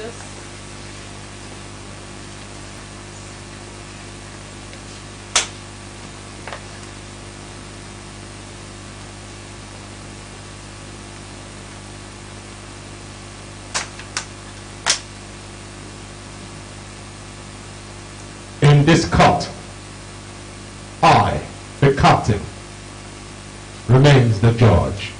this. In this court, I, the captain, remains the judge.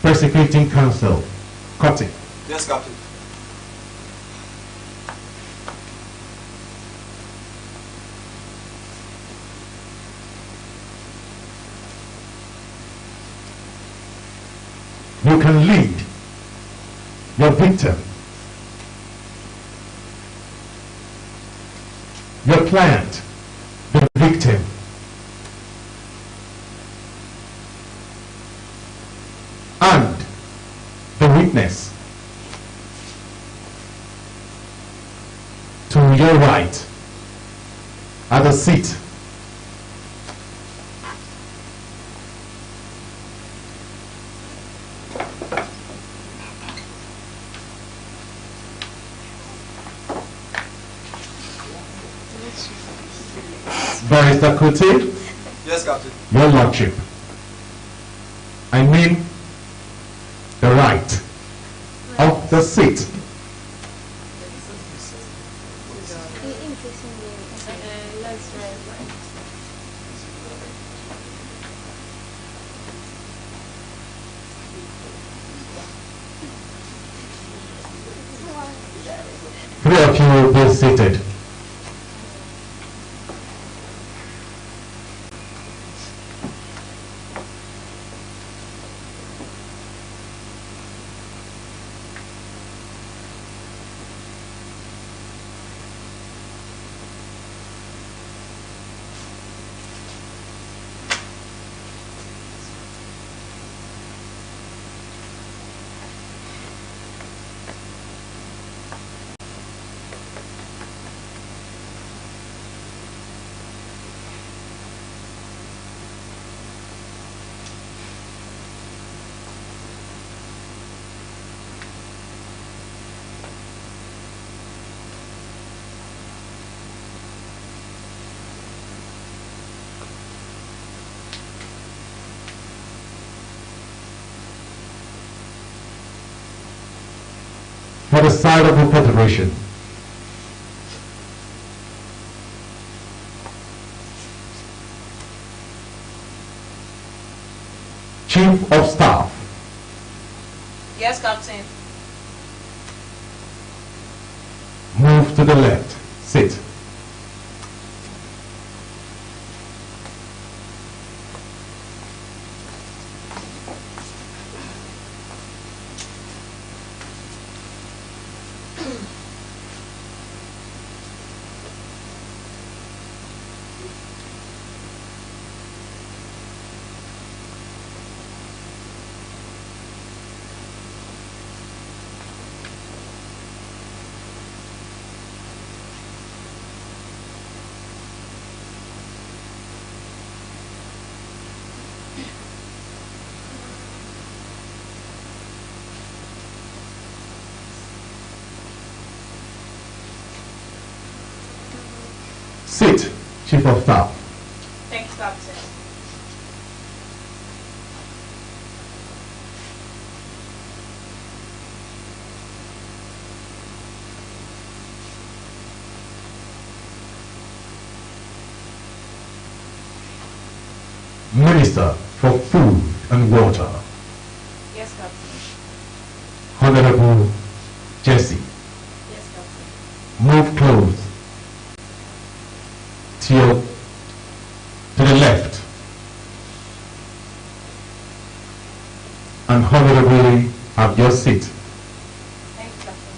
Prosecuting counsel, Cutting. Yes, Captain. You can lead your victim, your client, the victim, and the witness to your right at the seat. Barrister Kuti, Yes, Captain. your lordship, I mean the right of the seat. Three of you will be seated. For the side of the Federation, Chief of Staff, Yes, Captain. move to the left, sit. Sit, Chief of Staff. Thank you, Captain. Minister for Food and Water, Yes, Captain. Honorable Jesse. Yes, Captain. Move close to the left and honorably have your seat. Thank you, Captain.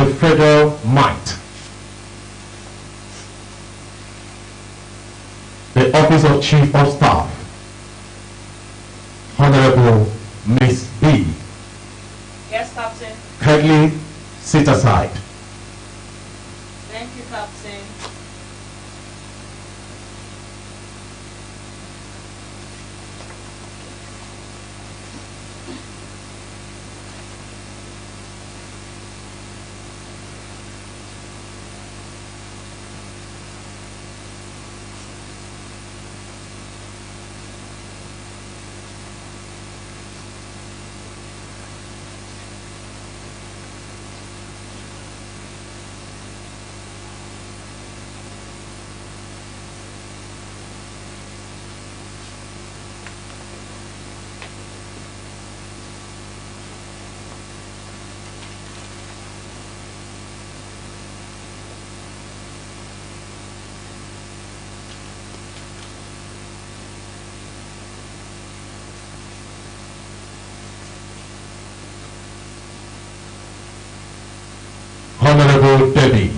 the federal might. The Office of Chief of Staff, Honorable Miss B. Yes, Captain. Kindly sit aside. Thank you, Captain. Honorable Debbie,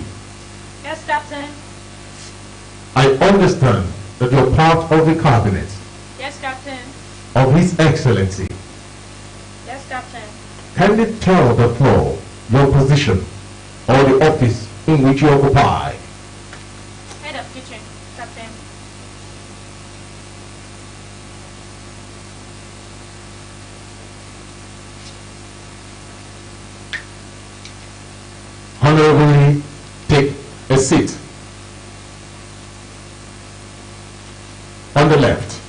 Yes, Captain. I understand that you're part of the cabinet Yes, Captain. of His Excellency. Yes, Captain. Kindly tell the floor your position or the office in which you occupy. Head of kitchen, Captain. Honorably take a seat. On the left.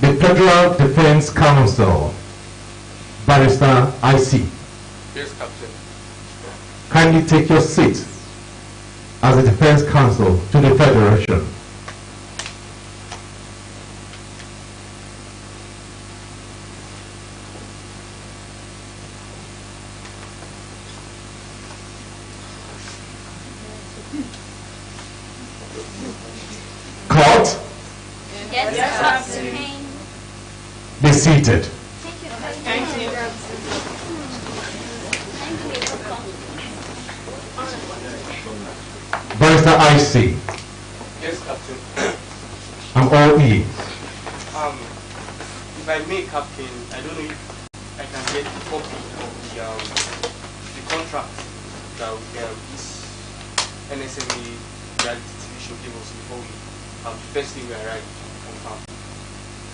The Federal Defense Council, Barrister IC. Yes, Captain. Kindly take your seat as the Defense Counsel to the Federation. Court, Yes, Yes, Captain. be seated. Thank you. Thank you. Barrister IC, Yes, Captain. I'm all ears. If I may, Captain, I don't know if I can get a copy of the contract that this NSMA reality TV show gave us before we the first day we arrived on camp,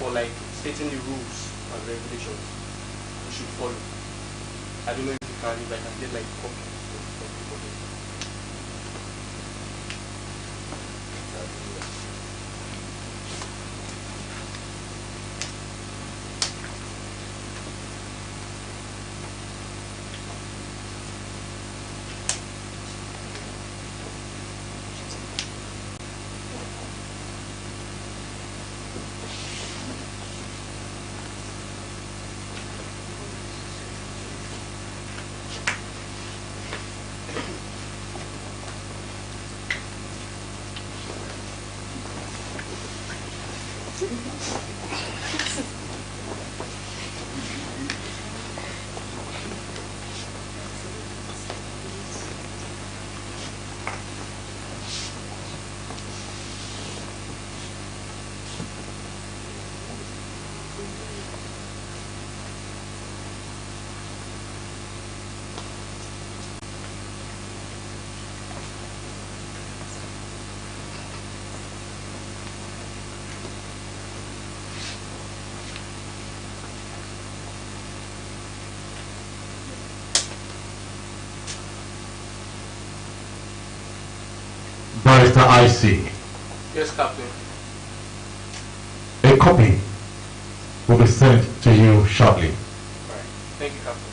for like stating the rules and regulations we should follow. I don't know if I can get like a copy of it. Barrister IC, Yes, Captain. a copy will be sent to you shortly. Right. Thank you, Captain.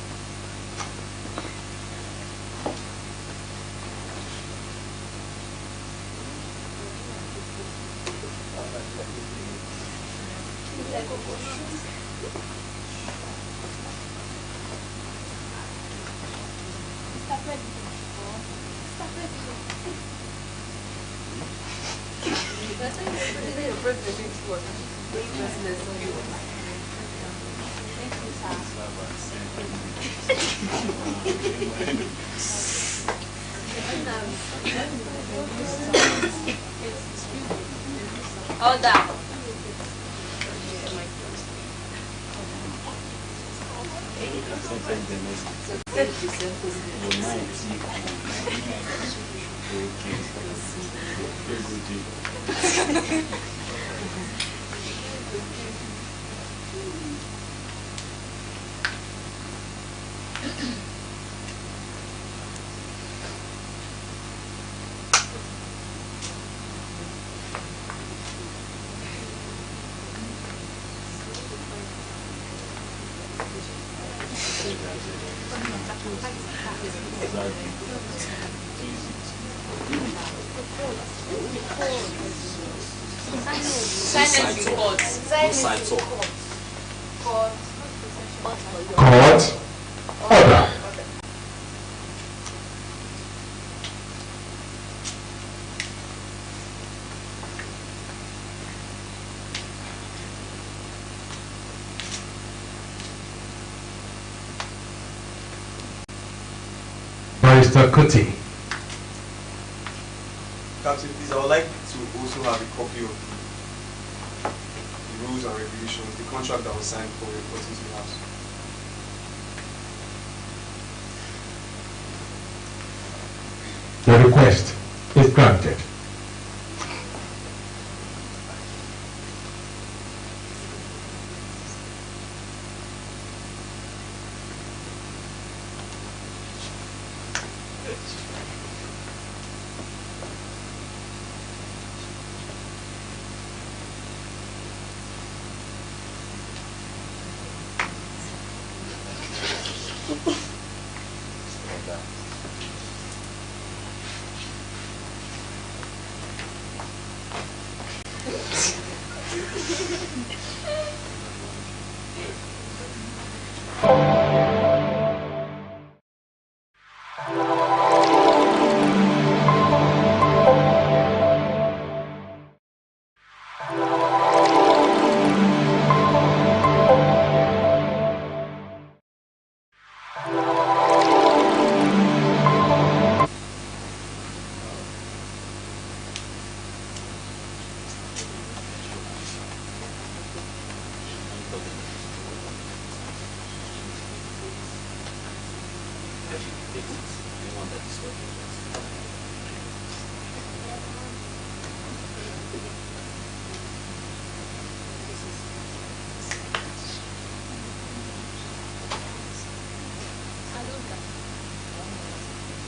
Order. Silence report. Court. Order. Barrister Kuti. Captain, please, I would like to also have a copy of the rules and regulations, the contract that was signed for reporting to the House. The request is granted.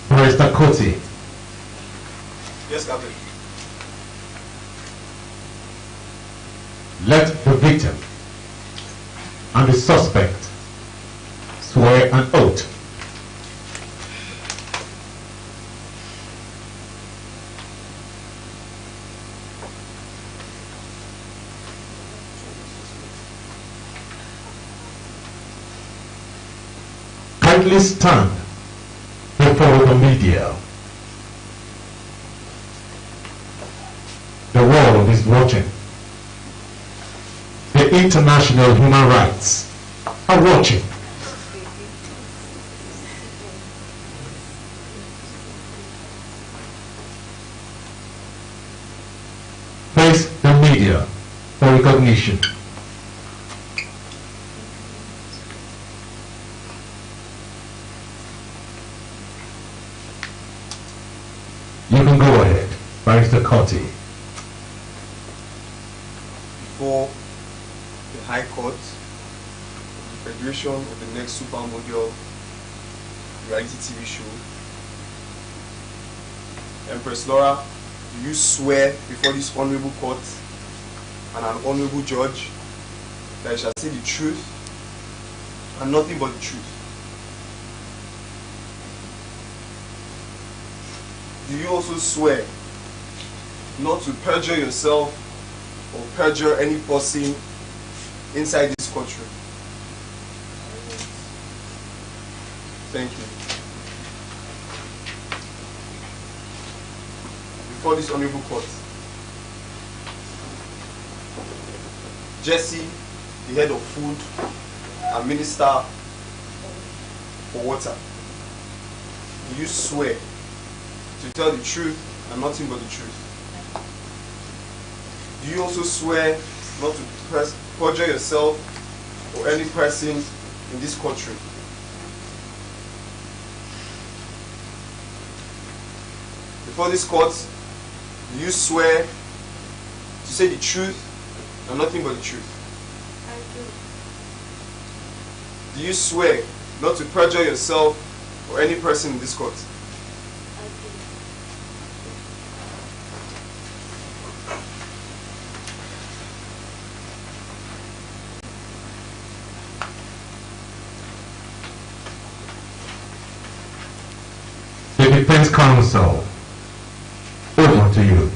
Barrister Kuti. Yes, Captain. Let the victim and the suspect swear an oath. Kindly stand before the media. The world is watching. The international human rights are watching. Face the media for recognition. You can go ahead, Barrister Kuti. Before the High Court, the Federation of the next supermodel reality TV show, Empress Laura, do you swear before this honorable court and an honorable judge that you shall say the truth and nothing but the truth? Do you also swear not to perjure yourself or perjure any person inside this courtroom? Thank you. Before this honorable court, Jesse, the head of food and minister for water, do you swear to tell the truth and nothing but the truth? Do you also swear not to perjure yourself or any person in this courtroom? Before this court, do you swear to say the truth and nothing but the truth? I do. Do you swear not to perjure yourself or any person in this court? I do. The defense counsel, over to you.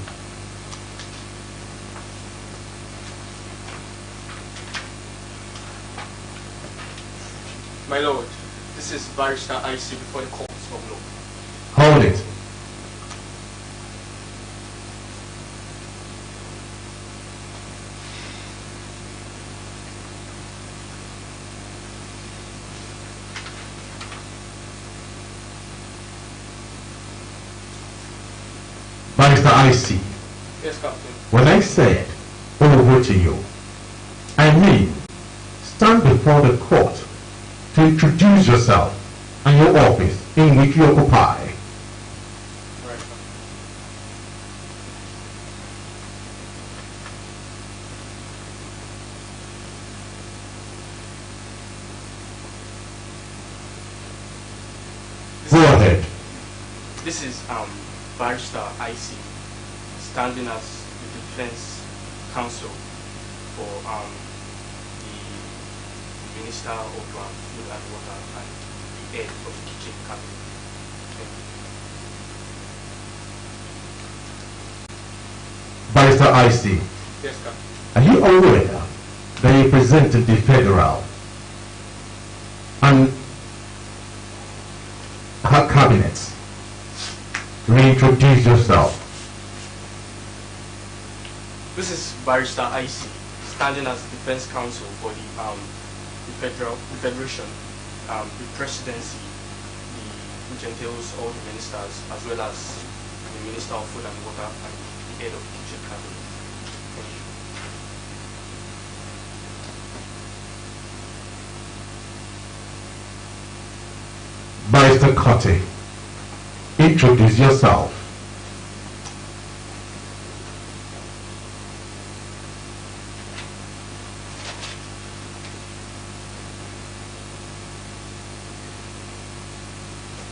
My lord, this is Barrister IC before the courts of law. Hold it. Barrister IC, Yes, Captain. when I said over to you, I mean stand before the court to introduce yourself and your office in which you occupy. Right, Captain. Go ahead. This is Barrister IC standing as the defense counsel for the Minister of Food and Water and the head of the kitchen cabinet. Thank you. Barrister IC, Yes, Captain. are you aware that you presented the federal and her cabinet? Reintroduce yourself. This is Barrister IC standing as defense counsel for the federation, the presidency, which entails all the ministers as well as the Minister of Food and Water and the head of the kitchen cabinet. Thank you. Barrister Cotty, introduce yourself.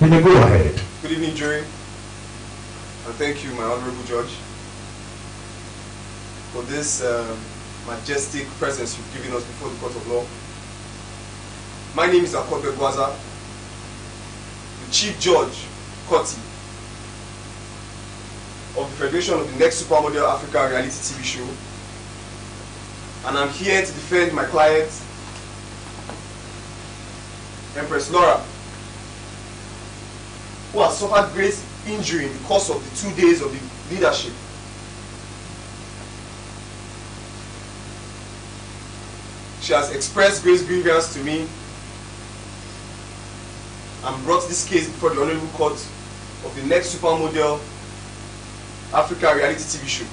You may go ahead. Good evening, jury, and thank you, my honorable judge, for this majestic presence you've given us before the court of law. My name is Akobe Gwaza, the Chief Judge, Koti, of the Federation of the Next Supermodel Africa reality TV show, and I'm here to defend my client, Empress Laura, who has suffered great injury in the course of the 2 days of the leadership. She has expressed great grievance to me and brought this case before the Honorable Court of the Next Supermodel Africa reality TV show.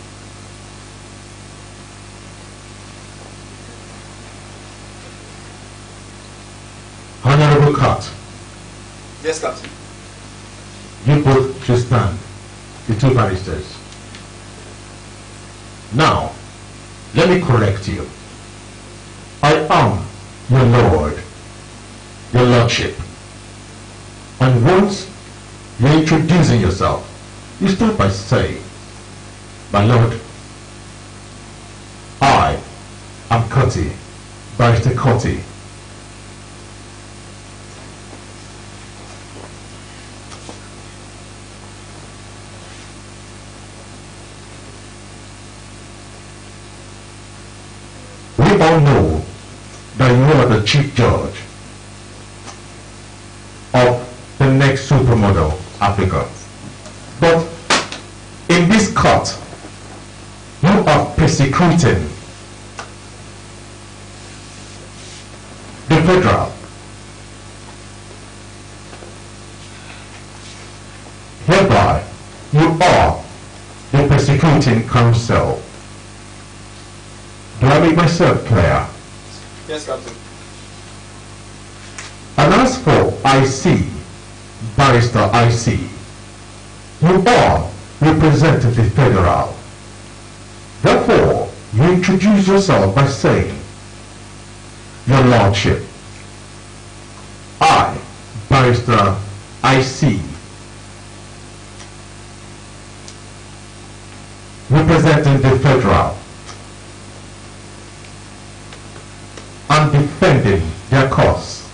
Honorable Court, Yes, Captain. you both should stand, the two barristers. Now, let me correct you. I am your lord, your lordship. And once you're introducing yourself, you start by saying, my lord, I am Cotty, Barrister Cotty. We all know that you are the chief judge of the next supermodel Africa. But in this court, you are persecuting federal. Hereby, you are the prosecuting counsel. Do I make myself clear? Yes, Captain. And as for IC, Barrister IC, you are representative federal. Therefore, you introduce yourself by saying, Your Lordship, I, Barrister IC, representing the federal and defending their cause.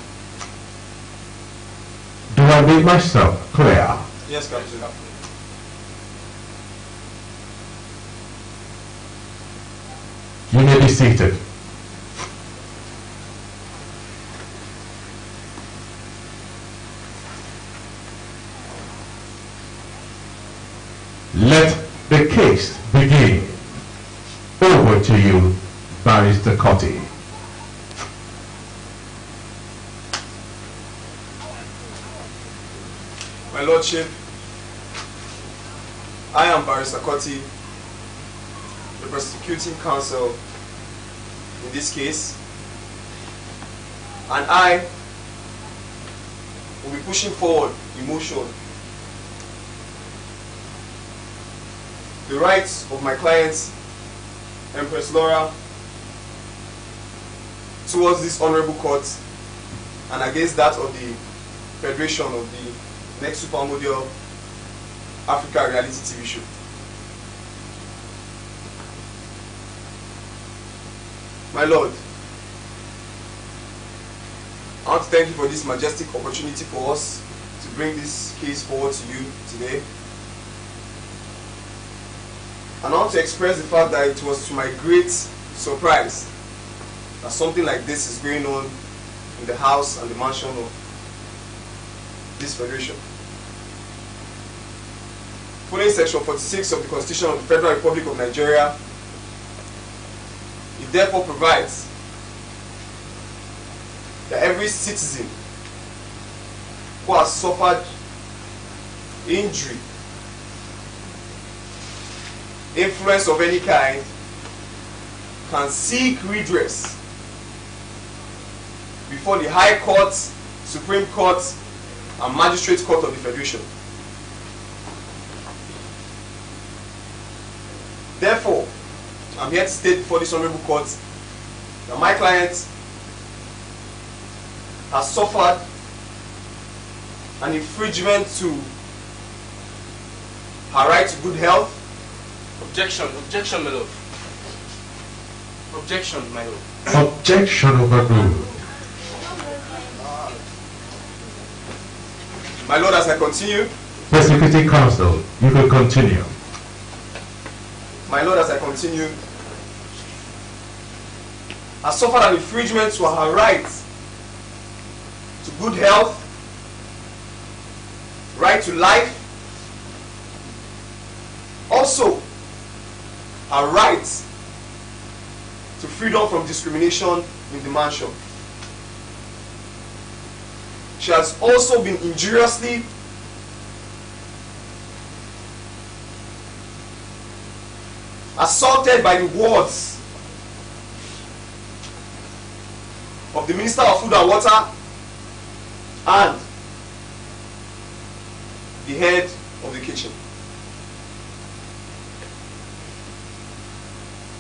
Do I make myself clear? Yes, Captain. You may be seated. Let the case begin. Over to you, Barrister Cotty. My Lordship, I am Barrister Cotty, the prosecuting counsel in this case, and I will be pushing forward the motion. The rights of my client, Empress Laura, towards this honorable court and against that of the Federation of the next supermodel Africa reality TV show. My Lord, I want to thank you for this majestic opportunity for us to bring this case forward to you today. And I want to express the fact that it was to my great surprise that something like this is going on in the house and the mansion of this federation. Following Section 46 of the Constitution of the Federal Republic of Nigeria, it therefore provides that every citizen who has suffered injury, influence of any kind, can seek redress before the High Court, Supreme Court, and Magistrate Court of the Federation. Therefore, I'm here to state before this honorable court that my client has suffered an infringement to her right to good health. Objection, my lord. Objection, my lord. Objection overruled. My lord, as I continue. Prosecuting counsel, you can continue. My lord, as I continue, has suffered an infringement to her right to good health, right to life, also her right to freedom from discrimination in the mansion. She has also been injuriously assaulted by the words of the Minister of Food and Water and the head of the kitchen.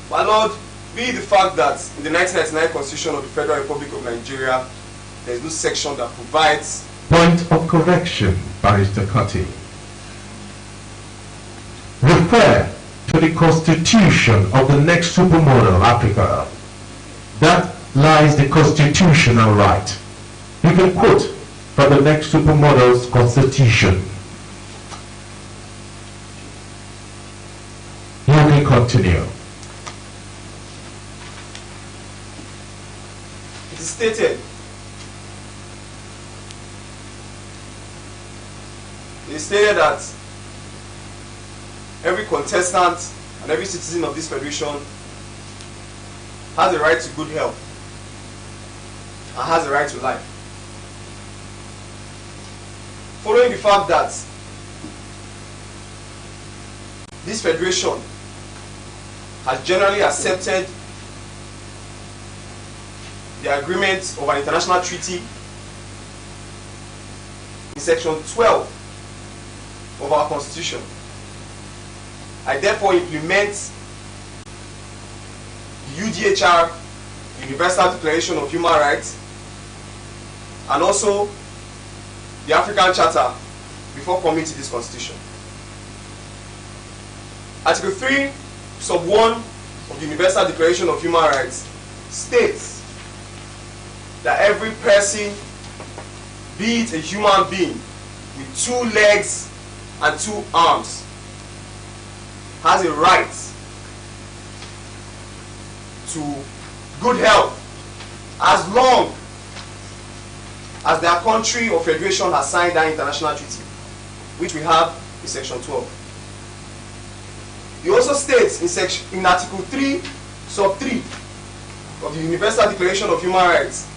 My lord, be the fact that in the 1999 Constitution of the Federal Republic of Nigeria, there is no section that provides... Point of correction, Barrister Cotty. Refer to the Constitution of the next supermodel Africa. That lies the constitutional right. You can quote from the next supermodel's constitution. You can continue. It is stated that every contestant and every citizen of this federation has a right to good health. and has a right to life. Following the fact that this federation has generally accepted the agreement of an international treaty in section 12 of our constitution, I therefore implement the UDHR, Universal Declaration of Human Rights, and also the African Charter before coming to this constitution. Article 3, sub 1 of the Universal Declaration of Human Rights states that every person, be it a human being with 2 legs and 2 arms, has a right to good health as long as their country or federation has signed that international treaty, which we have in section 12. It also states in article 3, sub 3 of the Universal Declaration of Human Rights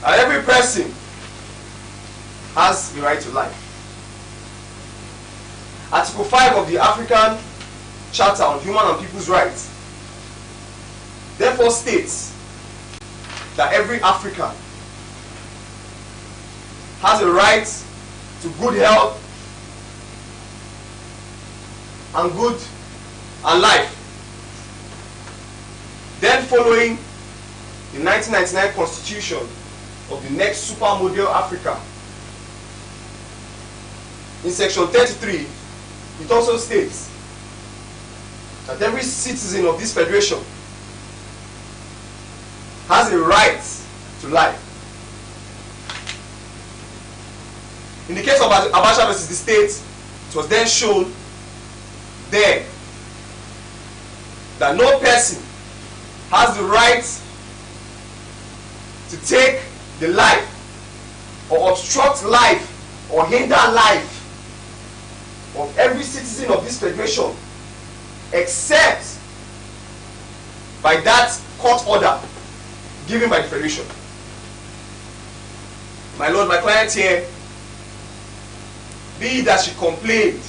that every person has the right to life. Article 5 of the African Charter on Human and People's Rights therefore states that every African has a right to good health and life. Then following the 1999 constitution of the next supermodel Africa, in section 33, it also states that every citizen of this federation has a right to life. In the case of Abacha versus the state, it was then shown there that no person has the right to take the life or obstruct life or hinder life of every citizen of this federation except by that court order given by the federation. My lord, my client here, be it that she complained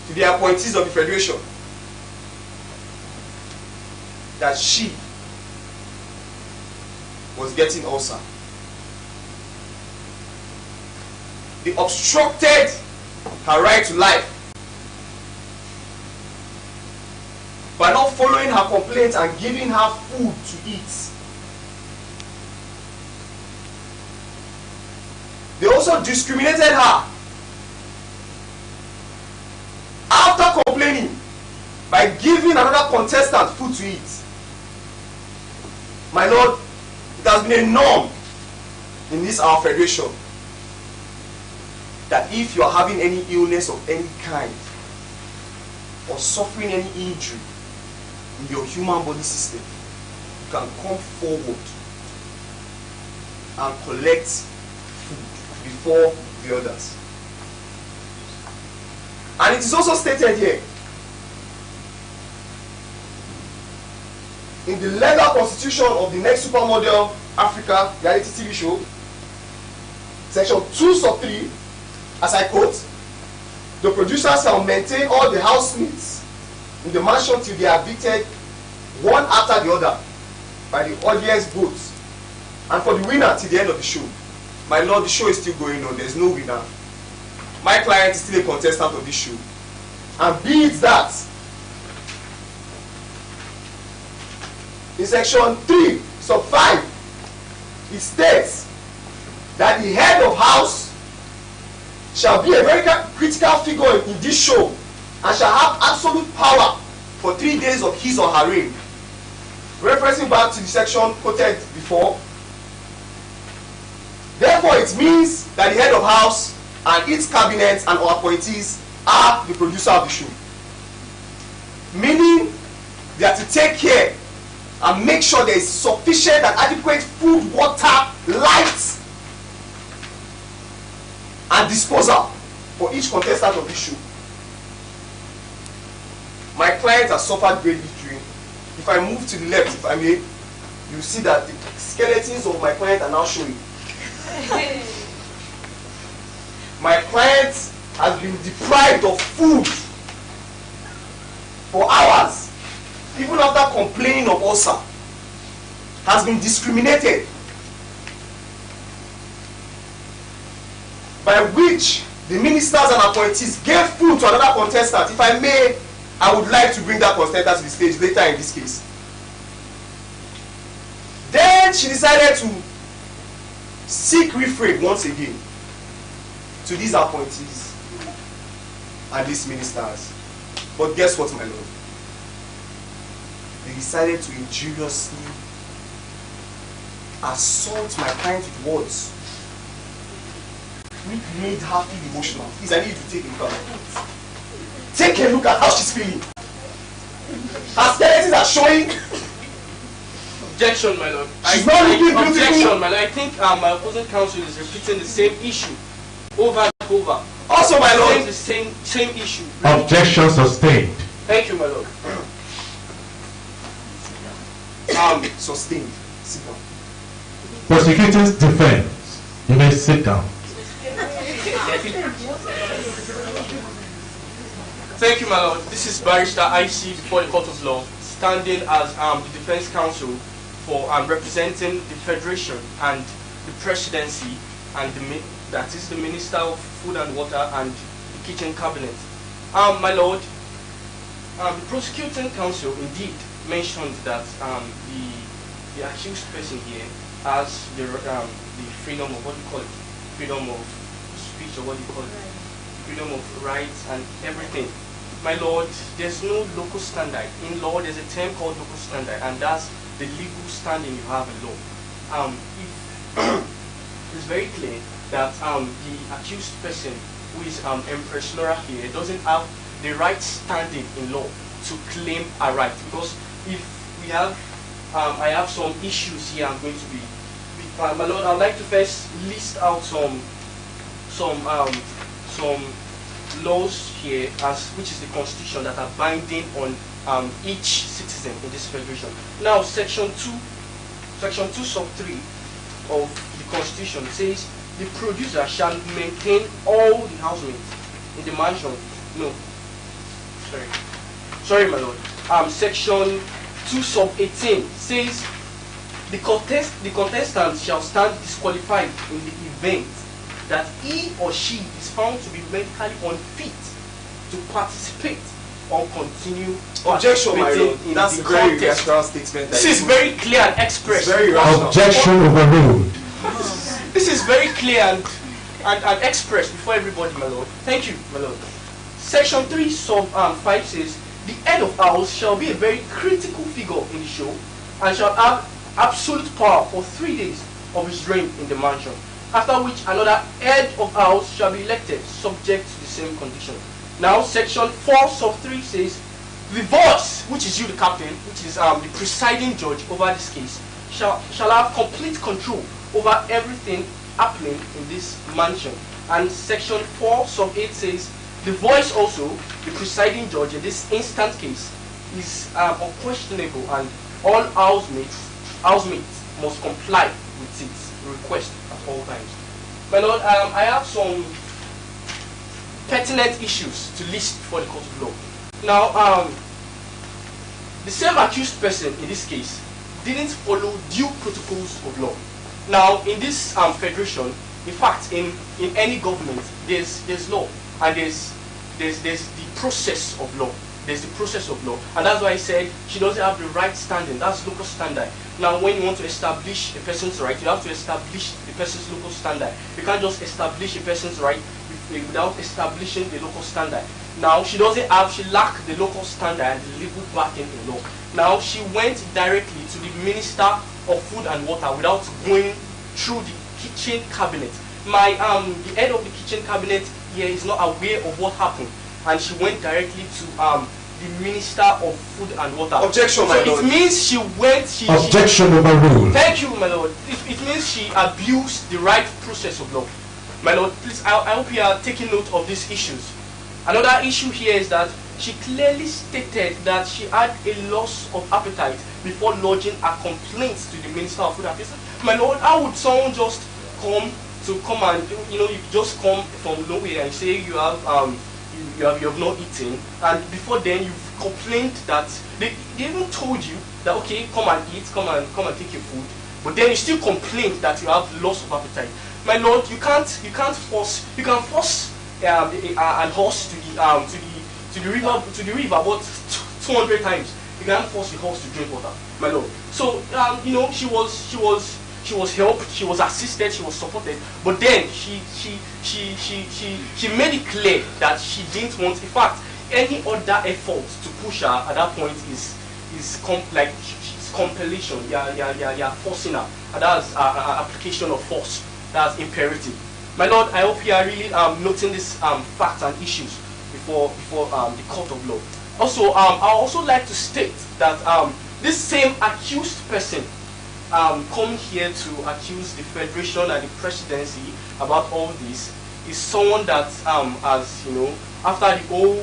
to the appointees of the federation that she was getting ulcer. They obstructed her right to life by not following her complaint and giving her food to eat. They also discriminated her after complaining by giving another contestant food to eat. My lord, it has been a norm in this our federation that if you are having any illness of any kind or suffering any injury in your human body system, you can come forward and collect food before the others. And it is also stated here in the legal constitution of the next supermodel Africa reality TV show, section 2 sub 3, as I quote, the producers shall maintain all the housemates in the mansion till they are evicted one after the other by the audience votes, and for the winner till the end of the show. My lord, the show is still going on. There is no winner. My client is still a contestant of this show. And be it that in section 3 sub 5 it states that the head of house shall be a very critical figure in this show and shall have absolute power for 3 days of his or her reign. Referencing back to the section quoted before, therefore it means that the head of house and its cabinet and or appointees are the producer of the show. Meaning they are to take care and make sure there is sufficient and adequate food, water, light, and disposal for each contestant of this show. My client has suffered great injury. If I move to the left, if I may, you see that the skeletons of my client are now showing. My client has been deprived of food for hours, even after complaining of ulcer, has been discriminated, by which the ministers and appointees gave food to another contestant. If I may, I would like to bring that contestant to the stage later in this case. Then she decided to seek refrain once again to these appointees and these ministers. But guess what, my lord? They decided to injuriously assault my client with words which made her feel emotional. Please, I need you to take a look at her. Take a look at how she's feeling. Her skeletons are showing. Objection, my lord. She's not looking beautiful. Objection, my lord. I think my opposing counsel is repeating the same issue over and over. Also, my lord. Saying the same issue. Objection sustained. Thank you, my lord. Sustained. Sit down. Prosecuting's defense. You may sit down. Thank you, my lord. This is Barrister IC before the Court of Law, standing as the defense counsel for representing the Federation and the Presidency and that is the Minister of Food and Water and the Kitchen Cabinet. My lord, the prosecuting counsel indeed mentioned that the accused person here has the freedom of what you call it, freedom of speech or what you call it, freedom of rights and everything. My lord, there's no local standard. In law, there's a term called local standard, and that's the legal standing you have in law. It's very clear that the accused person, who is Empress Laura here, doesn't have the right standing in law to claim a right. Because if we have, I have some issues here I'm going to be, my lord, I'd like to first list out some laws here, which is the constitution, that are binding on each citizen in this federation. Now, section 2 sub 3 of the constitution says the producer shall maintain all the housemates in the mansion. No, sorry, my lord. Section 2 sub 18 says the contestant shall stand disqualified in the event that he or she is found to be medically unfit to participate or continue. Objection, my lord. That's a very rational statement. This is very clear and express. Very rational. Objection overruled. This is very clear and expressed before everybody, my lord. Thank you, my lord. Section 3 sub 5 says the head of house shall be a very critical figure in the show and shall have absolute power for 3 days of his reign in the mansion, after which another head of house shall be elected, subject to the same condition. Now, section 4 sub 3 says, the voice, which is you, the captain, which is the presiding judge over this case, shall have complete control over everything happening in this mansion. And section 4 sub 8 says, the voice also, the presiding judge in this instant case, is unquestionable, and all housemates must comply with its request at all times. My lord, I have some pertinent issues to list for the court of law. Now, the same accused person in this case didn't follow due protocols of law. Now, in this federation, in fact, in any government, there's law, and there's the process of law. There's the process of law, and that's why I said she doesn't have the right standing. That's local standard. Now, when you want to establish a person's right, you have to establish the person's local standard. You can't just establish a person's right without establishing the local standard. Now, she lacked the local standard and the legal backing in law. Now, she went directly to the Minister of Food and Water without going through the kitchen cabinet. The head of the kitchen cabinet here is not aware of what happened, and she went directly to the Minister of Food and Water. Objection, my lord. It means she went. Objection overruled. Thank you, my lord. It means she abused the right process of law. My lord, please, I hope you are taking note of these issues. Another issue here is that she clearly stated that she had a loss of appetite before lodging a complaint to the Minister of Food Affairs. My Lord, how would someone just come and you just come from nowhere and say you have you have not eaten, and before then you've complained that they even told you that okay, come and eat, come and take your food, but then you still complain that you have loss of appetite. My Lord, you can't force, you can force an horse to the river about 200 times. You can't force the horse to drink water, my Lord. So she was helped, she was assisted, she was supported, but then she made it clear that she didn't want. In fact, any other effort to push her at that point is compellation. Yeah, forcing her. And that's application of force. That's imperative. My Lord, I hope you are really noting these facts and issues before the court of law. Also, I also like to state that this same accused person coming here to accuse the Federation and the Presidency about all this is someone that, as you know, after the whole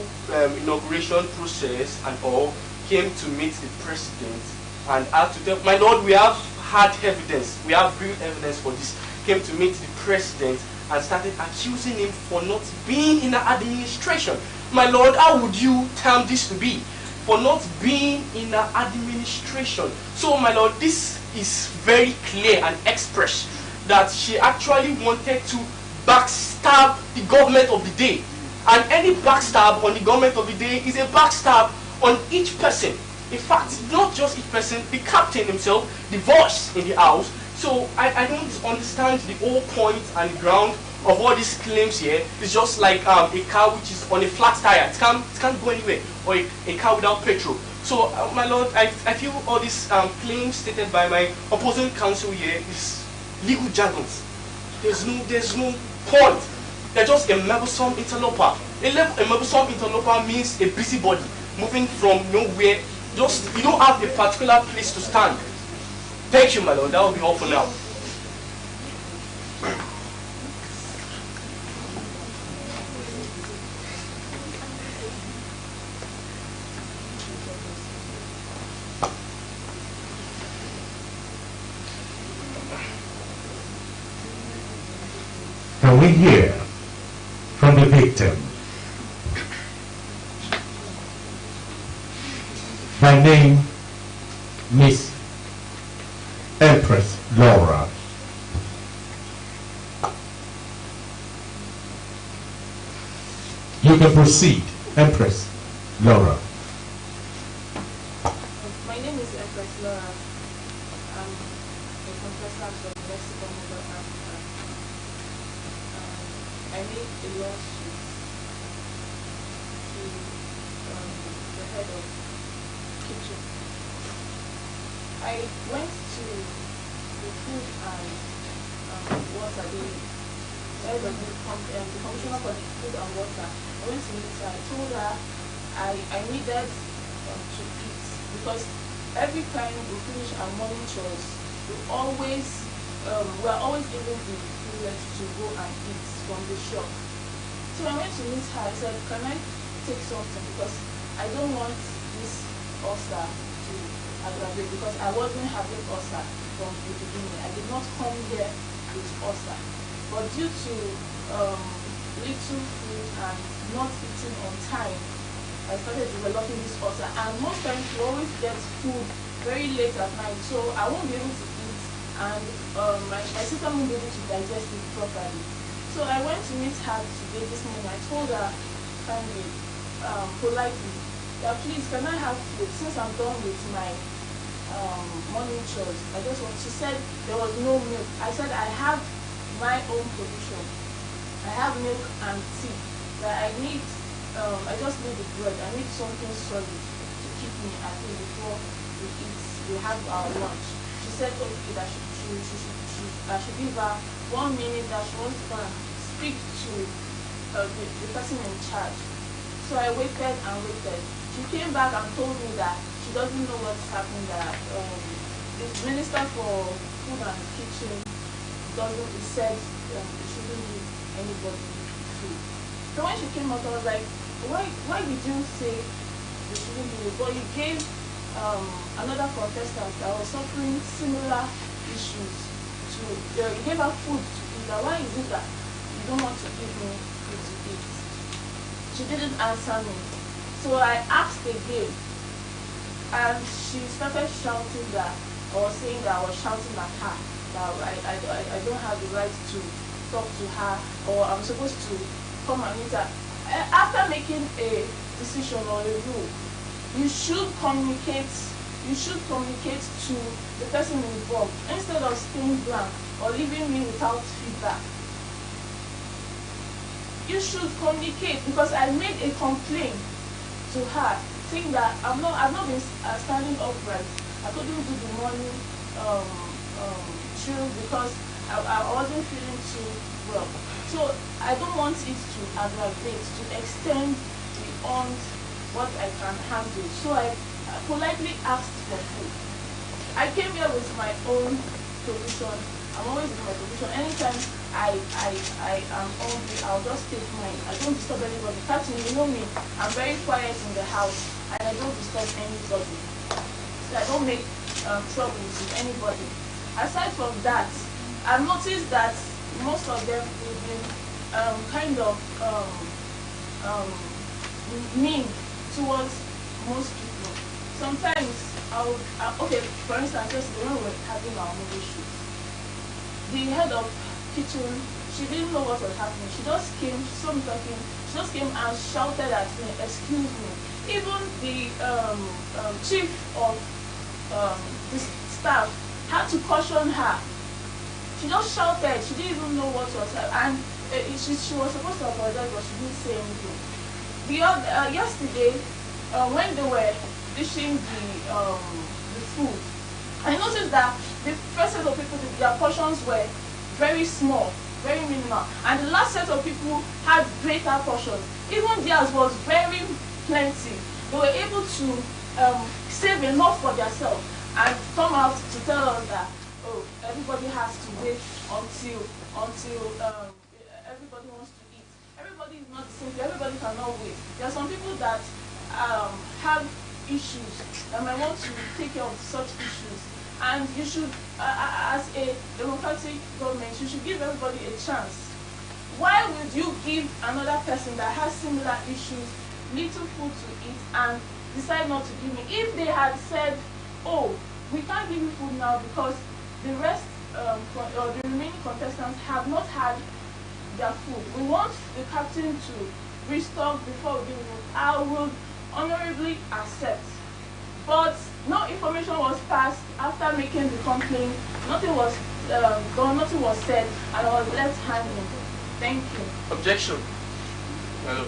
inauguration process and all, came to meet the President and had to tell, my Lord, we have had evidence, we have real evidence for this, came to meet the President and started accusing him for not being in the administration. My Lord, how would you term this to be? For not being in the administration. So, my Lord, this is very clear and express that she actually wanted to backstab the government of the day. And any backstab on the government of the day is a backstab on each person. In fact, not just each person, the captain himself, the voice in the house. So I don't understand the whole point and ground of all these claims here. It's just like a car which is on a flat tire. It can't go anywhere. Or a car without petrol. So, my Lord, I feel all these claims stated by my opposing counsel here is legal jargons. There's no point. They're just a meddlesome interloper. A meddlesome interloper means a busybody moving from nowhere. Just, you don't have a particular place to stand. Thank you, my Lord. That will be all for now. Can we hear from the victim? By name, Miss Empress Laura. You can proceed, Empress Laura. My name is Empress Laura. I'm a professor of Mexico Mobile Africa. I made a lawsuit to the head of kitchen. I went to the food and water, the head of the commissioner for the food and water. I went to meet her. I told her I needed to eat because every time we finish our morning chores, we're always given the privilege to go and eat from the shop. So I went to meet her. I said, can I take something because I don't want this ulcer to aggravate because I wasn't having ulcer from the beginning. I did not come here with ulcer. But due to little food and not eating on time, I started developing this ulcer. And most times we always get food very late at night, so I won't be able to eat and my system won't be able to digest it properly. So I went to meet her today this morning. I told her kindly, politely, that please can I have food since I'm done with my morning chores. I just want. She said there was no milk. I said I have my own provision. I have milk and tea. But I need. I just need the bread. I need something solid to keep me at least before we eat. We have our lunch. She said okay that I should give her 1 minute that she wants to speak to the person in charge. So I waited and waited. She came back and told me that she doesn't know what's happening, that the Minister for Food and Kitchen he said it shouldn't give anybody food. So when she came out, I was like, why did you say you shouldn't give it? But you gave another contestant that was suffering similar issues to, he gave her food to eat. That why is it that you don't want to give me food to eat? She didn't answer me. So I asked again, and she started shouting that, or saying that I was shouting at her, that I don't have the right to talk to her, or I'm supposed to come and meet her. After making a decision or a rule, you should communicate to the person involved instead of staying blank or leaving me without feedback. You should communicate, because I made a complaint to her saying that I've not been standing upright. I couldn't do the morning drill because I wasn't feeling too well. So I don't want it to aggravate, to extend beyond what I can handle. So I politely asked for food. I came here with my own provision. I'm always in my provision. Anytime I am hungry, I'll just take mine. I don't disturb anybody. Catch me, you know me. I'm very quiet in the house and I don't disturb anybody. So I don't make troubles with anybody. Aside from that, I've noticed that most of them have been kind of mean towards most people. Sometimes okay, for instance, yesterday when we were having our movie shoot, the head of kitchen, she didn't know what was happening. She just came, she saw me talking, she just came and shouted at me, excuse me. Even the chief of the staff had to caution her. She just shouted, she didn't even know what was happening. And she was supposed to apologize, but she didn't say anything. Yesterday, when they were dishing the food, I noticed that the first set of people, their portions were very small, very minimal, and the last set of people had greater portions. Even theirs was very plenty. They were able to save enough for themselves and come out to tell us that, oh, everybody has to wait until everybody wants to eat. Everybody is not the same. Everybody cannot wait. There are some people that have issues that might want to take care of such issues. And you should, as a democratic government, you should give everybody a chance. Why would you give another person that has similar issues little food to eat and decide not to give me? If they had said, oh, we can't give you food now because the rest or the remaining contestants have not had their food, we want the captain to restock before we give you, I would honorably accept. But no information was passed after making the complaint. Nothing was done, nothing was said, and I was left hanging. Thank you. Objection. Hello.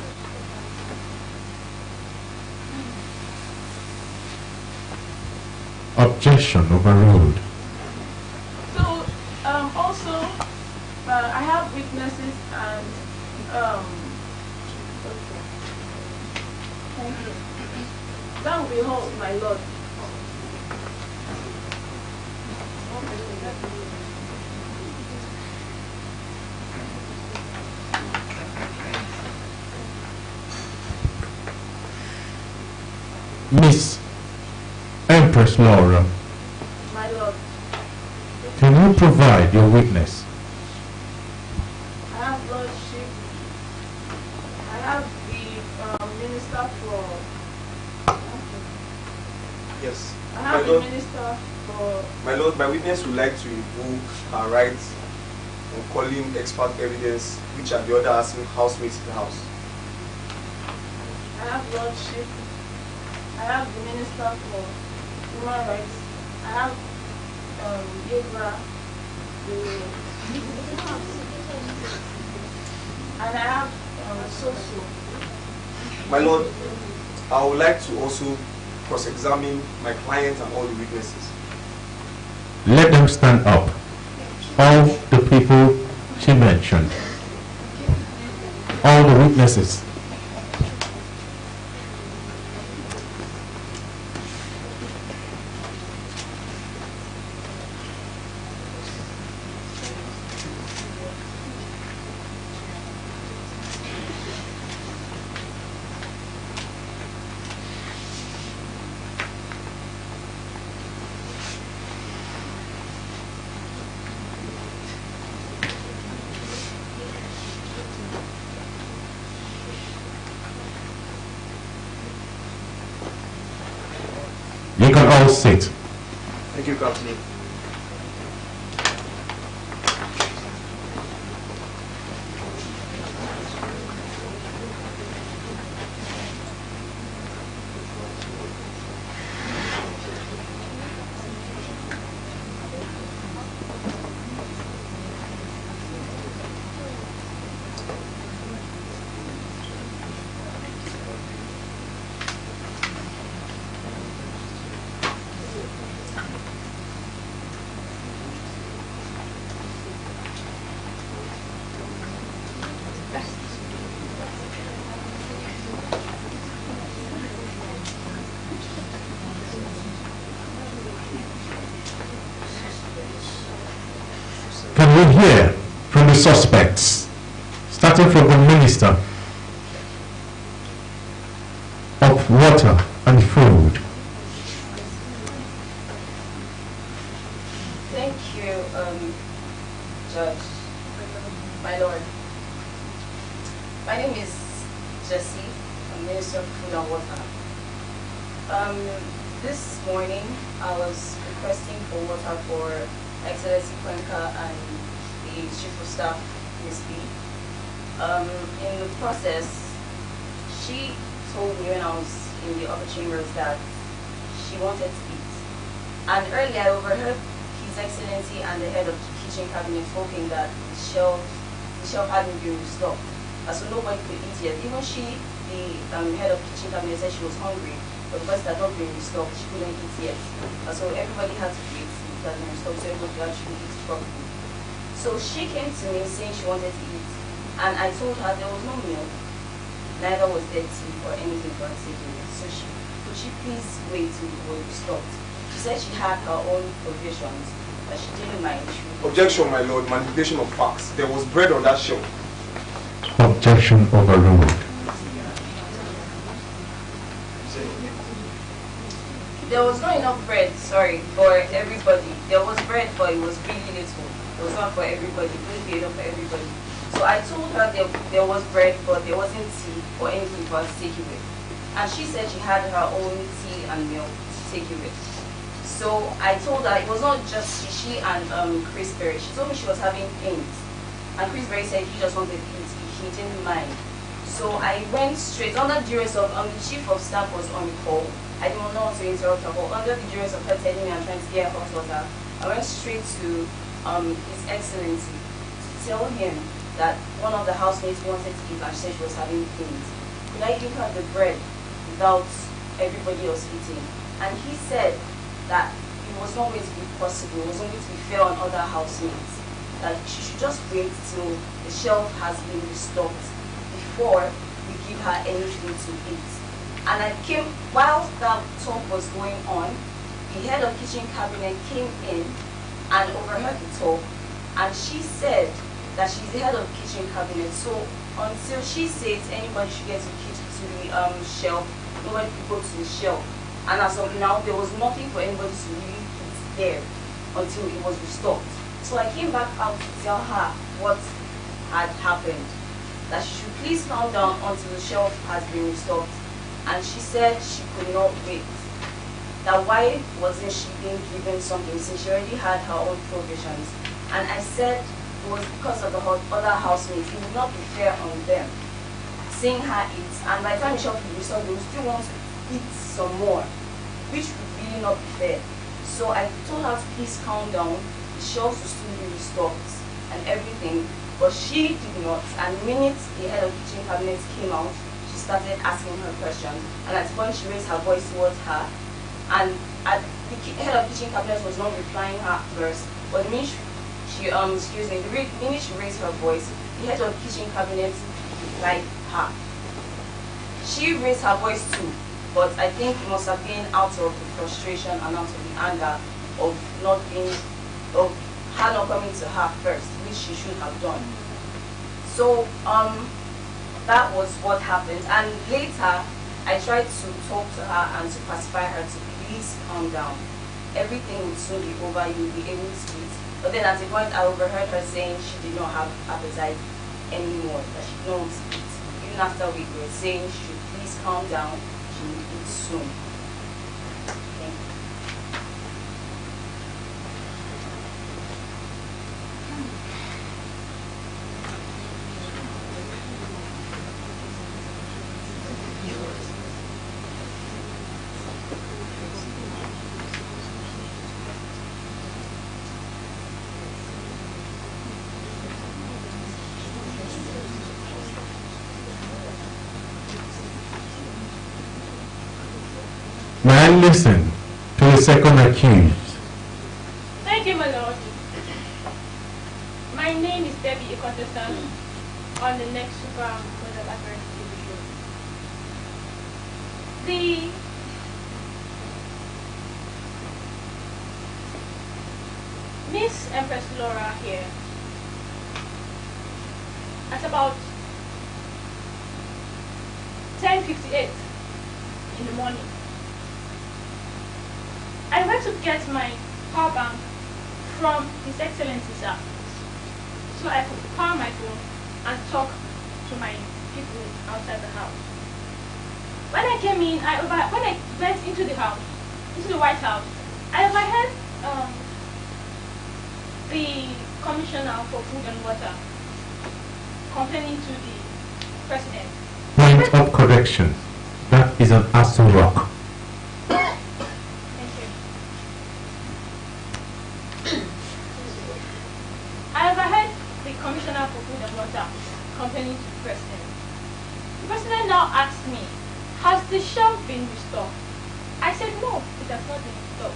Objection overruled. So, also, I have witnesses and, okay. Thank you. That will be all, my lord. Miss Empress Laura, My lord. can you provide your witness? I have lordship. I have the minister for. Yes. I have My the lord, minister for. my lord, my witness would like to invoke her rights on calling expert evidence, which are the other housemates in the house. I have lordship. I have the minister for human rights. I have Yebra, and I have Soso. My lord, I would like to also cross-examine my client and all the witnesses. Let them stand up. All the people she mentioned. All the witnesses. all sit. Thank you, Captain. Can we hear from the suspects, starting from the Minister of Water and Food? Thank you, Judge. My Lord. My name is Jessie. I'm Minister of Food and Water. This morning, I was requesting for water for Excellency Cuenca and the Chief of Staff, Ms. B. In the process, she told me when I was in the upper chambers that she wanted to eat. And earlier I overheard His Excellency and the head of the kitchen cabinet talking that the shelf hadn't been restocked. So nobody could eat yet. Even she, the head of the kitchen cabinet, said she was hungry, but because it had not been restocked, she couldn't eat yet. So everybody had to eat. That been restocked, so everybody could actually eat properly. So she came to me saying she wanted to eat, and I told her there was no milk, neither was there tea or anything for her to take with. So could she please wait till it was restocked? She said she had her own provisions, but she didn't mind. Objection, my lord. Manipulation of facts. There was bread on that shelf. Objection overruled. There was not enough bread, sorry, for everybody. There was bread, but it was really little. It was not for everybody. It wouldn't be enough for everybody. So I told her there was bread, but there wasn't tea or anything for her to take it with. And she said she had her own tea and milk to take it with. So I told her it was not just she and Chris Berry. She told me she was having pains. And Chris Berry said he just wanted to eat. He didn't mind. So I went straight, under duress of, the Chief of Staff was on call. I didn't want to interrupt her, but under the duress of her telling me I'm trying to get hot water, I went straight to His Excellency to tell him that one of the housemates wanted to eat and she said she was having pains. Could I give her the bread without everybody else eating? And he said that it was not going to be possible, it was not going to be fair on other housemates, that she should just wait till the shelf has been restocked before we give her anything to eat. And I came, while that talk was going on, the head of kitchen cabinet came in and overheard the talk, and she said that she's the head of the kitchen cabinet, so until she says anybody should get to the shelf, nobody could go to the shelf. And as of now, there was nothing for anybody to really put there until it was restocked. So I came back out to tell her what had happened, that she should please calm down until the shelf has been restocked. And she said she could not wait. That why wasn't she being given something since she already had her own provisions? And I said it was because of the other housemates. It would not be fair on them seeing her eat. And by the time the shelf is restocked, they would still want to eat some more, which would really not be fair. So I told her to please calm down. The shelves will still be restocked and everything. But she did not. And the minute the head of kitchen cabinet came out, she started asking her questions, and at the point she raised her voice towards her, and the head of kitchen cabinet was not replying her first, but the minute the minute she raised her voice, the head of kitchen cabinet replied her. She raised her voice too, but I think it must have been out of the frustration and out of the anger of her not coming to her first, which she should have done. So that was what happened, and later I tried to talk to her and to pacify her to please calm down. Everything would soon be over, you'll be able to eat. But then at a point I overheard her saying she did not have appetite anymore, that she did not want to eat. Even after we were saying she should please calm down, she will eat soon. Thank you. listen to the second accused. Thank you, my lord. My name is Debbie, a contestant on the next Super Model Appearance TV show. The Miss Empress Laura here, at about 10:58 in the morning, I went to get my power bank from His Excellency's house so I could power my phone and talk to my people outside the house. When I came in, when I went into the house, into the White House, I overheard the Commissioner for Food and Water complaining to the President. Point of correction. That is an Aston Rock. Thank you. I overheard the Commissioner for Food and Water complaining to the President. The President now asked me, has the shelf been restored? I said, no, it has not been restored.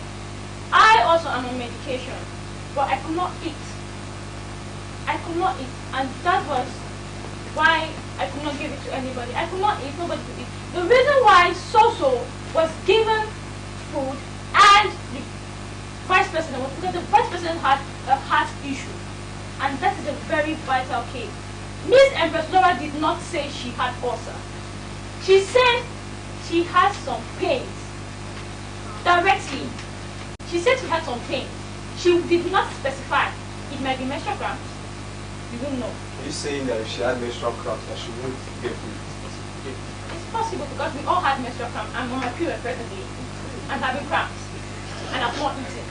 I also am on medication, but I could not eat. I could not eat, and that was why I could not give it to anybody. I could not eat, nobody could eat. The reason why Soso was given food and the Vice President was because the Vice President had a heart issue, and that is a very vital case. Miss Empress Laura did not say she had ulcer. She said she had some pains. Directly, she said she had some pains. She did not specify. It might be menstrual cramps. You won't know. Are you saying that if she had menstrual cramps that she won't get food? It's possible because we all had menstrual cramps. I'm on my period presently. I'm having cramps. And I've not eaten.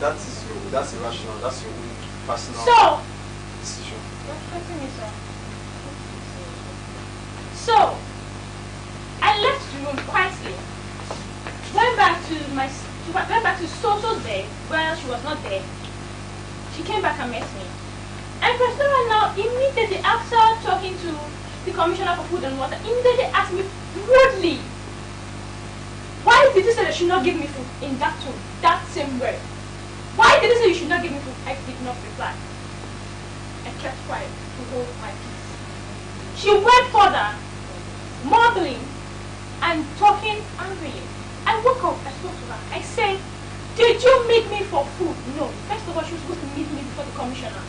That's irrational. That's your own personal decision. Continue, sir. So, I left the room quietly. Went back to Soso's bed where she was not there. She came back and met me. And President now immediately after talking to the Commissioner for Food and Water, immediately asked me rudely, why did you say that you should not give me food in that tone, that same word? Why did you say you should not give me food? I did not reply. I kept quiet to hold my peace. She went further, mumbling and talking angrily. I woke up, I spoke to her. I said, did you meet me for food? No. First of all, she was supposed to meet me before the commissioner.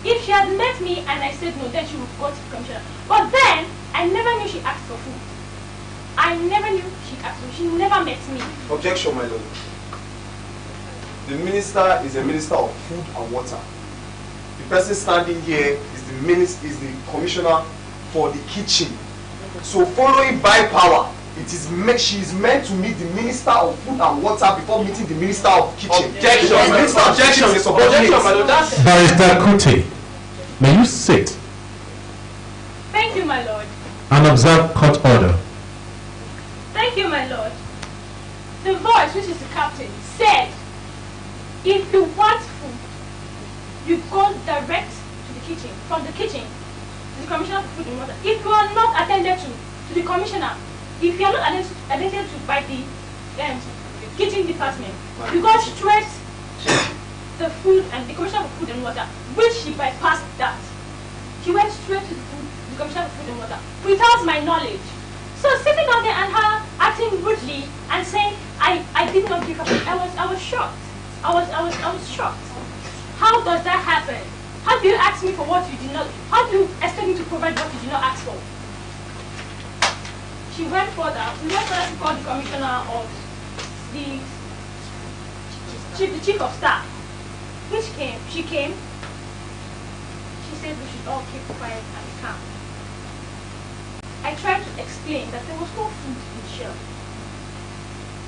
If she had met me and I said no, then she would go to the commissioner. But then, I never knew she asked for food. I never knew she asked for food. She never met me. Objection, my lord. The minister is a minister of food and water. The person standing here is the commissioner for the kitchen. So following by power, she is meant to meet the minister of food and water before meeting the minister of kitchen. Objection, The minister of kitchen is a subordinate. Barrister Kuti, may you sit Thank you, my lord. and observe court order. Thank you, my lord. The voice, which is the captain, said, if you want food, you go direct to the kitchen, from the kitchen to the commissioner for food and water. If you are not attended to the commissioner, if you are not attended to by the kitchen department, you go straight to the food and the commissioner for food and water, which she bypassed that. She went straight to the commissioner for food and water without my knowledge. So sitting down there and her acting rudely and saying, I did not give her food, I was shocked. I was shocked. How does that happen? How do you ask me for what you did not? How do you expect me to provide what you did not ask for? She went further. We went further to call the commissioner of the chief of staff, which came. She came. She said we should all keep quiet and be calm. I tried to explain that there was no food in the shelf,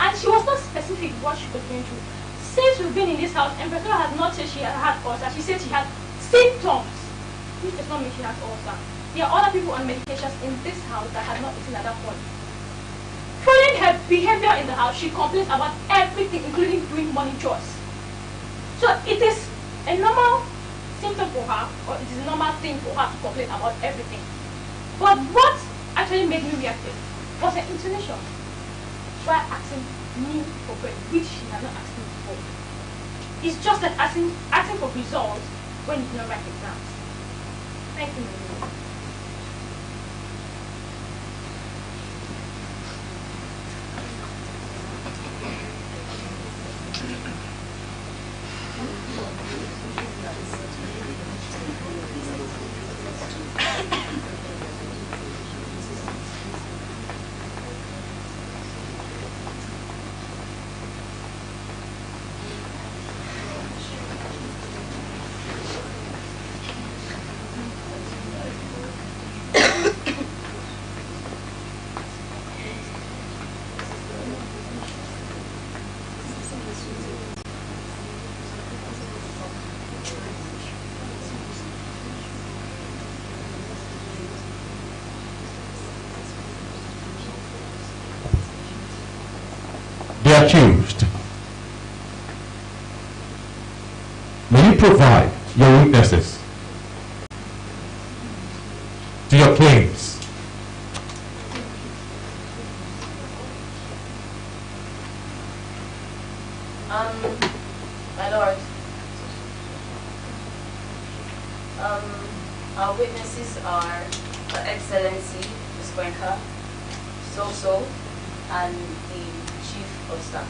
and she was not specific what she was going through. Since we've been in this house, Empress has not said she had ulcer. She said she had symptoms, which does not mean she has ulcer. There are other people on medications in this house that had not eaten at that point. Following her behavior in the house, she complains about everything, including doing morning chores. So it is a normal symptom for her, or it is a normal thing for her to complain about everything. But what actually made me reactive was her intonation while asking me for bread, which she had not asked me for. It's just like asking for results when you do not write exams. Thank you, Mary. The accused. May you provide your witnesses to your claims? My lord, our witnesses are Her Excellency, Ms. Cuenca, So, and the Chief of Staff.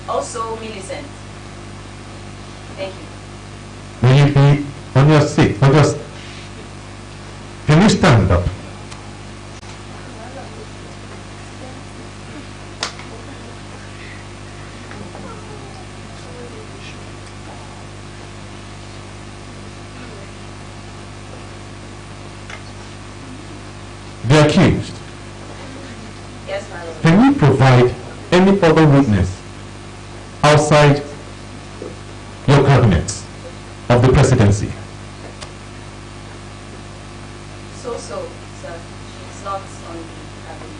Also, Millicent. Thank you. May you be on your seat? Can you stand up? The accused. Yes, my lord. Can you provide any other witness outside your cabinet of the presidency? So, sir. She's not on the cabinet.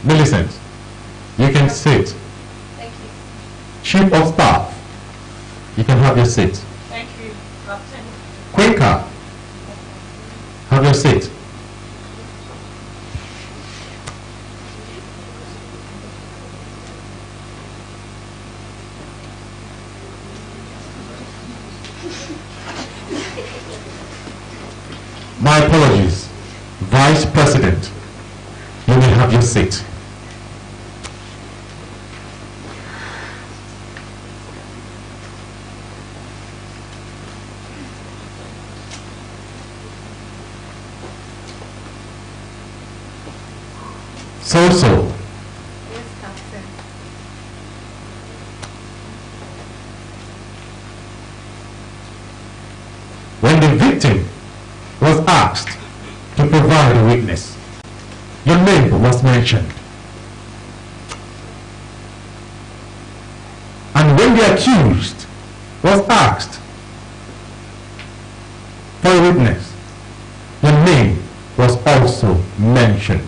Millicent, you can sit. Thank you. Chief of Staff, you can have your seat. Thank you, Captain. Quaker, have your seat. My apologies. Vice President, you may have your seat. So. Yes, Captain. When the victim was asked to provide a witness, your name was mentioned. And when the accused was asked for a witness, your name was also mentioned.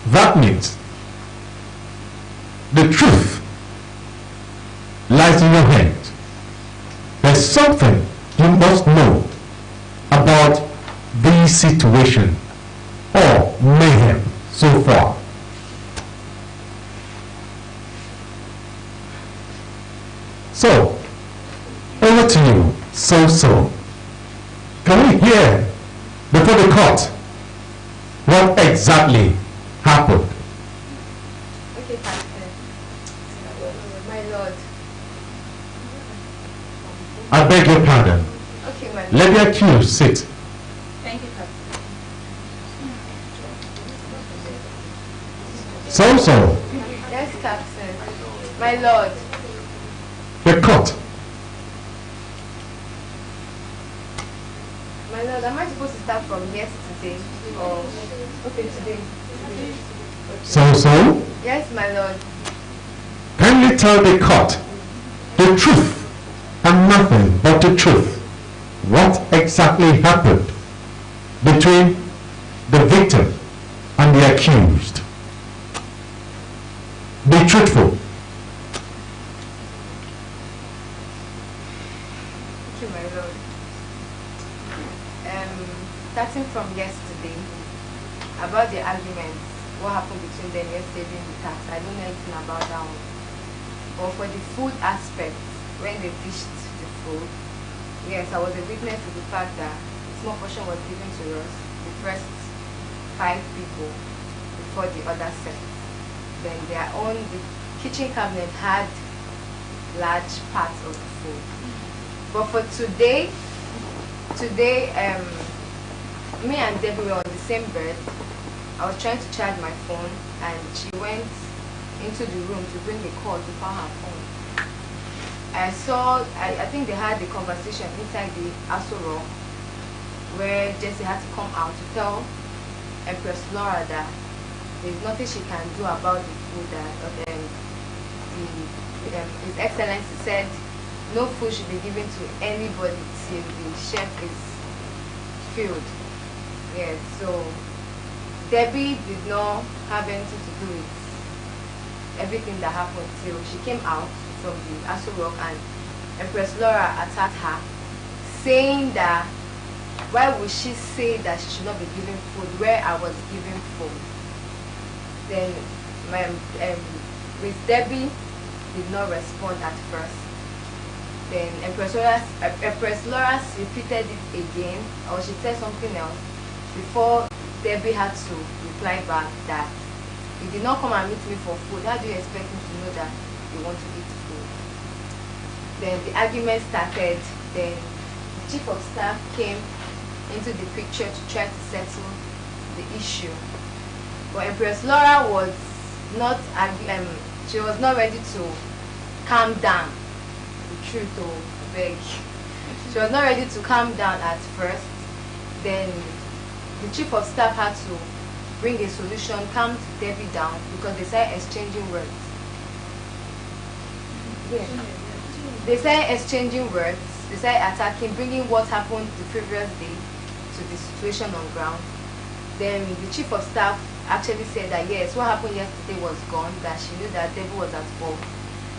That means the truth lies in your hands. There's something you must know about this situation or mayhem so far. So, over to you, So. Can we hear before the court what exactly happened? Okay, Captain. My lord. I beg your pardon. Okay, my lord. Let the accused sit. Thank you, Captain. So. Yes, Captain. My lord. The court. My lord, am I supposed to start from yesterday or okay today? So. Yes, my lord. Kindly tell the court the truth and nothing but the truth. What exactly happened between the victim and the accused? Be truthful. Thank you, my lord. Starting from yesterday, about the arguments, what happened between them yesterday during the tax, I don't know anything about that one. But for the food aspect, when they dished the food, yes, I was a witness to the fact that a small portion was given to us, the first 5 people, before the other set. Then the kitchen cabinet had large parts of the food. But for today, me and Debbie were on the same bed. I was trying to charge my phone and she went into the room to bring the cord to find her phone. I think they had the conversation inside the Aso Rock where Jessie had to come out to tell Empress Laura that there's nothing she can do about the food that His Excellency said no food should be given to anybody till the chef is filled. Yes, so Debbie did not have anything to do with everything that happened till she came out from the Aso Rock and Empress Laura attacked her, saying that why would she say that she should not be given food where I was giving food? Then Miss Debbie did not respond at first. Then Empress Laura repeated it again, or she said something else before Debbie had to reply back that he did not come and meet me for food. How do you expect him to know that you want to eat food? Then the argument started. Then the chief of staff came into the picture to try to settle the issue. But Empress Laura was not she was not ready to calm down. The truth, oh, beg. She was not ready to calm down at first. Then the chief of staff had to bring a solution, calm Debbie down because they started exchanging words. Yeah. They started exchanging words. They started attacking, bringing what happened the previous day to the situation on ground. Then the chief of staff actually said that yes, what happened yesterday was gone, that she knew that Debbie was at fault,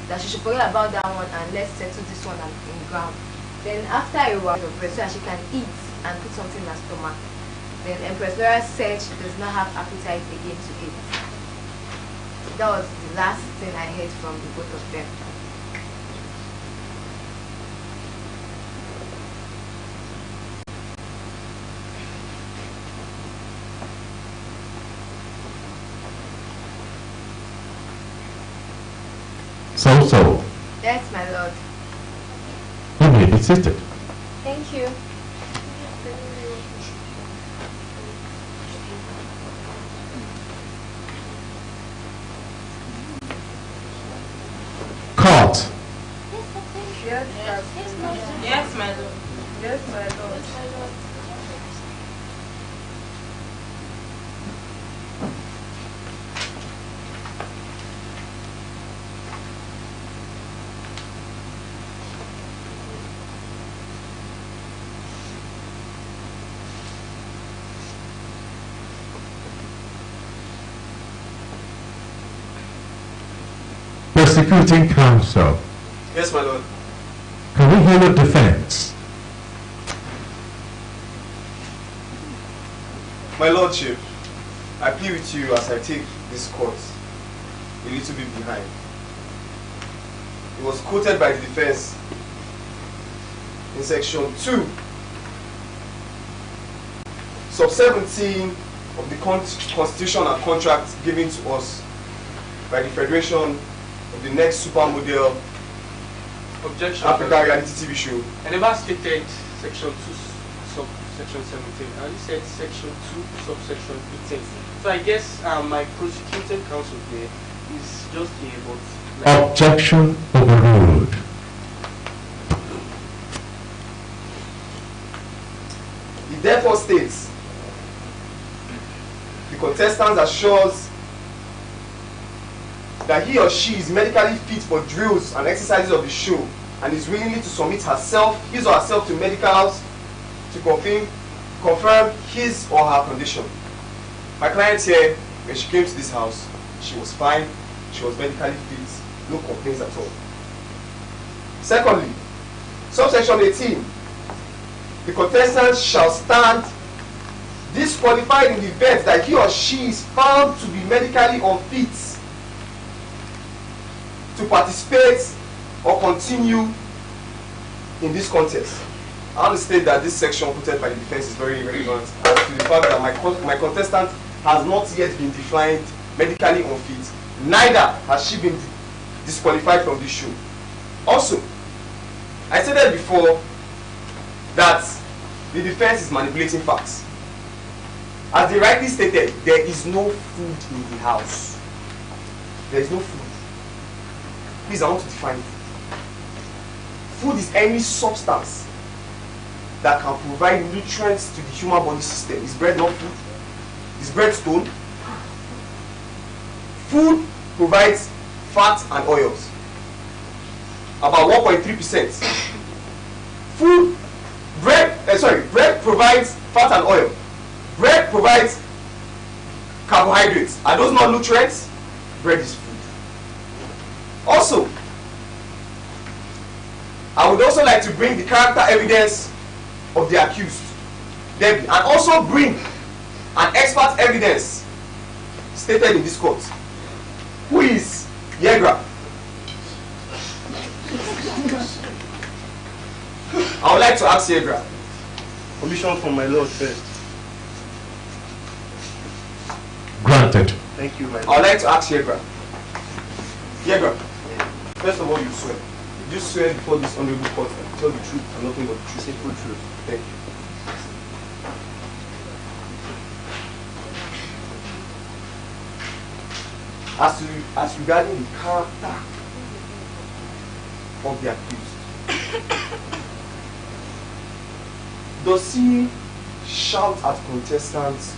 that she should forget about that one and let's settle this one in ground. Then after a while of rest, so that she can eat and put something in her stomach. Then Empress Laura said she does not have appetite again to eat. That was the last thing I heard from the both of them. So. Yes, my lord. You may be seated. Thank you. Court. Yes, my lord. Yes, my lord. Prosecuting counsel. Yes, my lord. Can we hear the defense? My lordship, I plead with you as I take this court a little bit behind. It was quoted by the defense in section 2, sub 17, of the constitution and contract given to us by the Federation of the next supermodel Objection. African reality TV show. I never stated section 2 subsection 17. I only said section 2 subsection 18. So I guess my prosecuting counsel there is just here, but like, Objection overruled. It therefore states the contestant assures that he or she is medically fit for drills and exercises of the show and is willingly to submit his or herself to medicals to confirm his or her condition. My client here, when she came to this house, she was fine, she was medically fit, no complaints at all. Secondly, subsection 18, the contestant shall stand disqualified in the event that he or she is found to be medically unfit to participate or continue in this contest. I understand that this section quoted by the defense is very relevant as to the fact that my contestant has not yet been defined medically unfit, neither has she been disqualified from this show. Also, I stated before that the defense is manipulating facts. As they rightly stated, there is no food in the house. There is no food. Please, I want to define food. Food is any substance that can provide nutrients to the human body system. Is bread not food? Is bread stone? Food provides fat and oils. About 1.3%. Bread provides fat and oil. Bread provides carbohydrates. Are those not nutrients? Bread is food. Also, I would also like to bring the character evidence of the accused, Debbie, and also bring an expert evidence stated in this court, who is Yegra. I would like to ask Yegra. permission from my lord first. Granted. Thank you, my lord. I would like to ask Yegra. Yegra, first of all, you swear. You swear before this honorable court that tell the truth and nothing but the truth. Simple truth. Thank you. As regarding the character of the accused, does he shout at contestants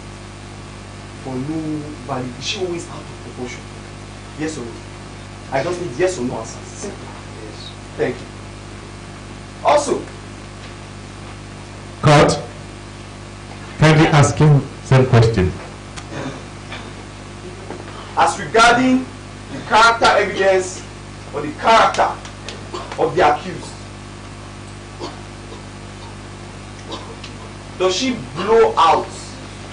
for no value? Is she always out of proportion? Yes or no? I just need yes or no answers. Simple. Yes. Thank you. Also, Court, kindly ask him same question. as regarding the character evidence or the character of the accused, does she blow out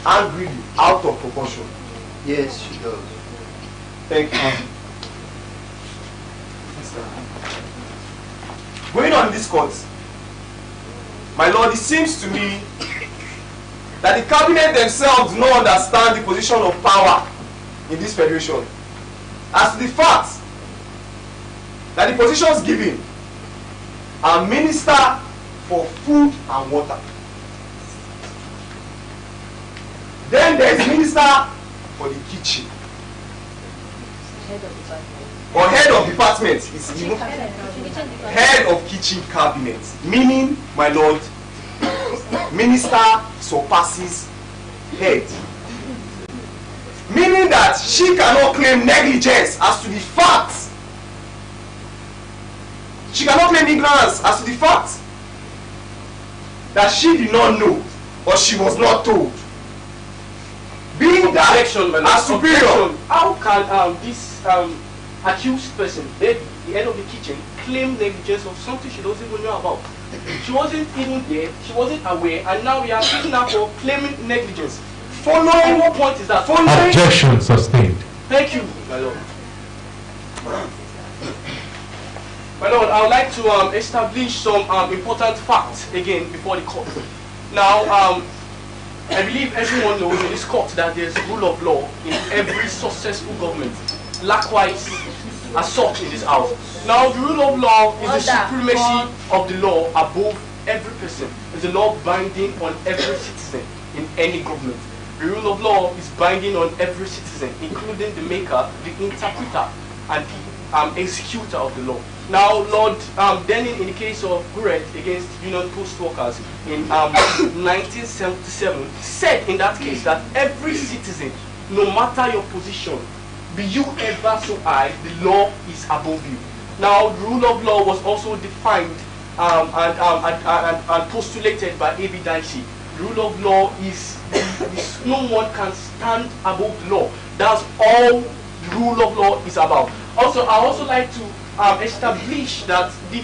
angrily out of proportion? Yes, she does. Thank you. Going on in this court, my lord, it seems to me that the cabinet themselves do not understand the position of power in this federation. As to the fact that the positions given are Minister for Food and Water. Then there is Minister for the Kitchen. Or Head of Department. Is even Head of Kitchen Cabinet. Meaning, my lord, Minister surpasses Head. Meaning that she cannot claim negligence as to the fact. She cannot claim ignorance as to the fact that she did not know or she was not told. Being that as superior. How can this accused person, the head of the kitchen, claim negligence of something she doesn't even know about? She wasn't even there, she wasn't aware, and now we are taking her for claiming negligence. Following what point is that? Objection sustained. Thank you, my lord. My lord, I would like to establish some important facts again before the court. Now, I believe everyone knows in this court that there's rule of law in every successful government. Likewise, as such in this house. Now, the rule of law is the supremacy of the law above every person. It's a law binding on every citizen in any government. The rule of law is binding on every citizen, including the maker, the interpreter, and the executor of the law. Now, Lord Denning, in the case of Guret against Union Post Workers in 1977, said in that case that every citizen, no matter your position, be you ever so high, the law is above you. Now, the rule of law was also defined and postulated by A.B. Dicey. The rule of law is no one can stand above the law. That's all the rule of law is about. Also, I also like to establish that the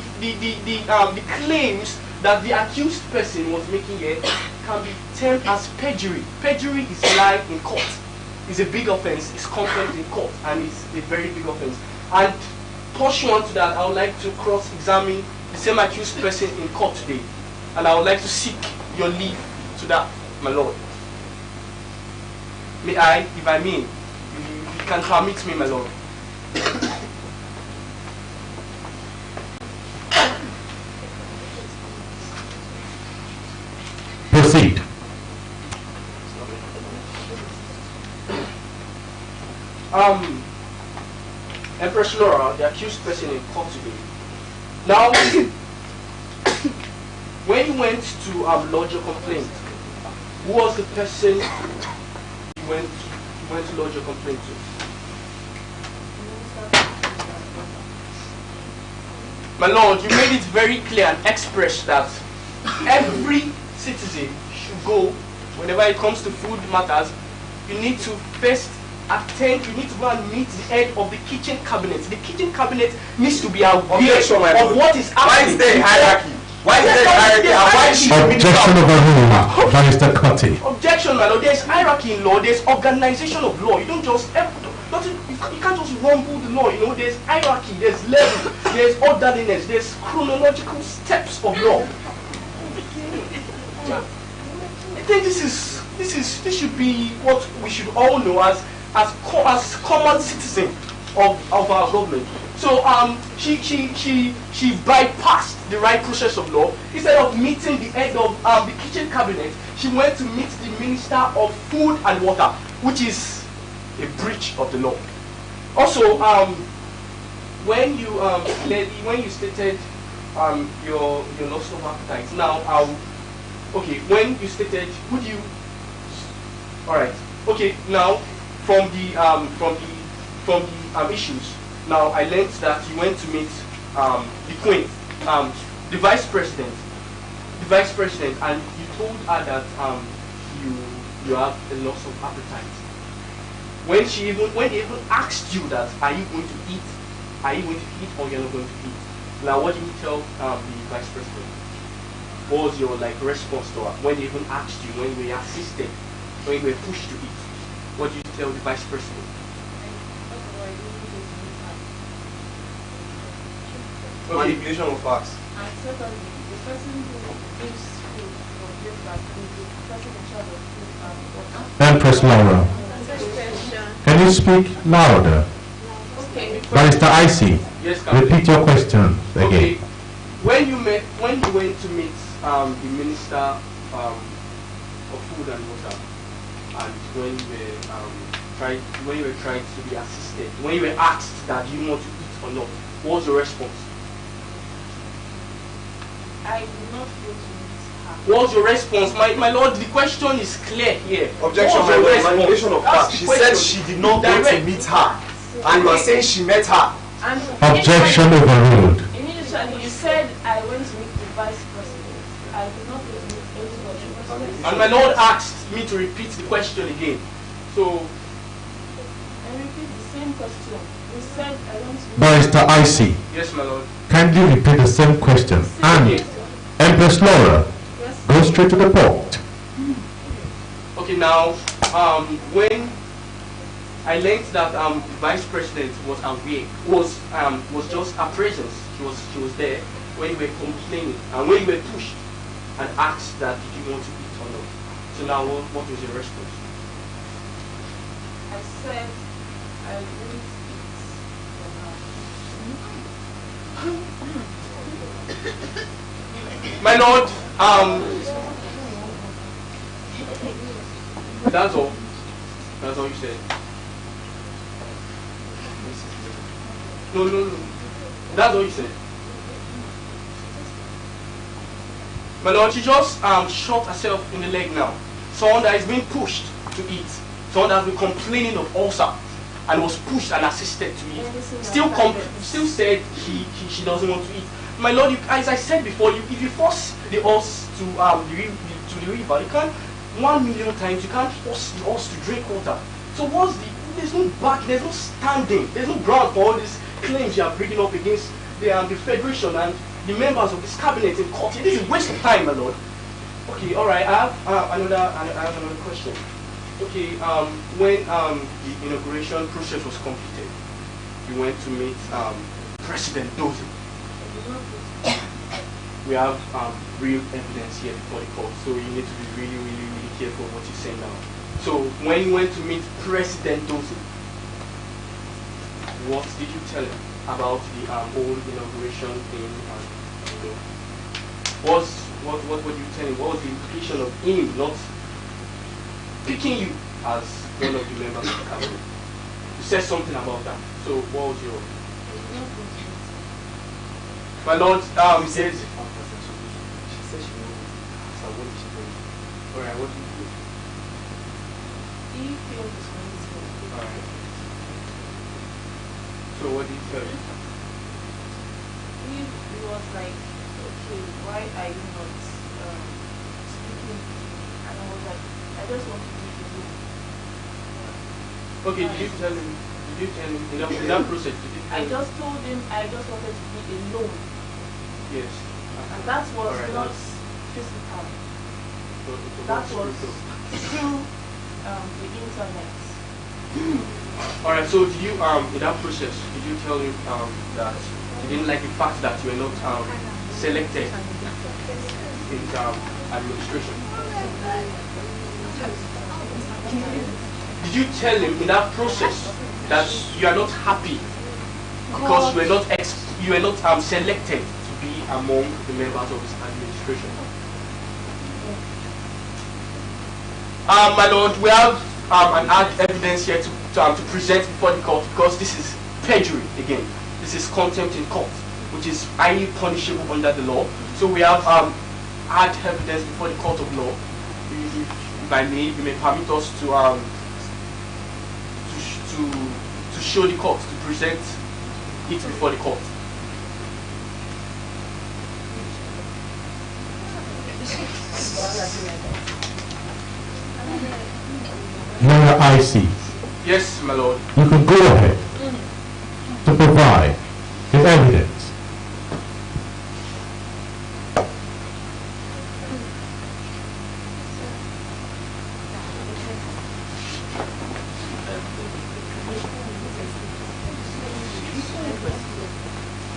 claims that the accused person was making here can be termed as perjury. Perjury is lying in court. It's a big offense. It's contempt in court, and it's a very big offense. And pursuant to that, I would like to cross-examine the same accused person in court today, and I would like to seek your leave to that, my lord. May I, if I may, you can permit me, my lord. Proceed. Empress Laura, the accused person in court today. Now, when you went to lodge your complaint, who was the person you went to lodge your complaint to? My lord, you made it very clear and express that every citizen should go, whenever it comes to food matters, you need to first attend, you need to go and meet the head of the kitchen cabinet. The kitchen cabinet needs to be aware of what is happening. Why is there a hierarchy? Why is there a hierarchy? And why is she Objection overruled. Barrister Cutty. Objection, my lord. There's hierarchy in law. There's organization of law. You don't just you can't just rumble the law. You know, there's hierarchy. There's level. There's orderliness. There's chronological steps of law. I think this should be what we should all know as common citizen of our government. So she bypassed the right process of law. Instead of meeting the head of the kitchen cabinet, she went to meet the Minister of Food and Water, which is a breach of the law. Also, when you stated your loss of appetite, now when you stated, would you? All right. Okay. Now, from the issues. Now, I learned that you went to meet the Queen, the Vice President, and you told her that you have a loss of appetite. When they even asked you that, are you going to eat? Are you going to eat or you're not going to eat? Now, what did you tell the Vice President? What was your response to her when they even asked you, when you were assisted, when you were pushed to eat? What did you tell the Vice President? Manipulation of facts. And secondly, the person who gives food or gives that food is the person in charge of food and water. Empress Laura, can you speak louder? Okay. Barrister Icy, Yes, Captain. repeat your question again. Okay. When you went to meet the Minister of Food and Water, and when you were trying to be assisted, when you were asked that you want to eat or not, what was your response? I did not go to meet her. What was your response? My lord, the question is clear here. Objection, my lord. Manipulation of facts. She said she did not go to meet her, and you are saying she met her. And Objection overruled. Initially, you said I went to meet the Vice President. I did not go to meet anybody. And my lord asked me to repeat the question again. So, I repeat the same question. You said I went to meet. Barrister Icy, yes, my lord. kindly repeat the same question. And Empress Laura, Yes. go straight to the point. Okay, now, when I learned that the Vice President was aware, was just her presence. She was there when you were complaining and when you were pushed and asked that did you want to eat or not. So now, what was your response? I said I wouldn't eat for now. My lord, that's all. That's all you said. No. That's all you said. My lord, she just shot herself in the leg now. Someone that is being pushed to eat. Someone that has been complaining of ulcer and was pushed and assisted to eat. Still said she doesn't want to eat. My lord, as I said before, if you force the horse to the river, you can't 1,000,000 times you can't force the horse to drink water. So there's no back, there's no standing, there's no ground for all these claims you are bringing up against the federation and the members of this cabinet in court. This is a waste of time, my lord. Okay, all right. I have another question. Okay, when the inauguration process was completed, you went to meet President Dozie. We have real evidence here before the court, so you need to be really, really, really careful what you say now. So when you went to meet President Dozie, what did you tell him about the whole inauguration thing? What would you tell him? What was the implication of him not picking you as one of the members of the cabinet? You said something about that. So what was your... My lord, he said... She said she knows. So what did she tell you? Alright, what did you do? He feels responsible. Alright. So what did he tell you? He was like, okay, why are you not speaking? And I was like, I just want to leave you alone. Okay, did you tell him in that process? I just told him I just wanted to be alone. Yes. And that was Alright, not that's- physical. So That was spiritual. through the internet. Alright, so did you in that process did you tell him that you didn't like the fact that you were not selected in administration? Did you tell him in that process that you are not happy because you were not selected to be among the members of his administration? My lord, we have an evidence here to present before the court because this is perjury again. This is contempt in court, which is highly punishable under the law. So we have had evidence before the court of law. If I may, you may permit us to show the court, to present it before the court. Lawyer IC, Yes, my lord. you can go ahead to provide the evidence.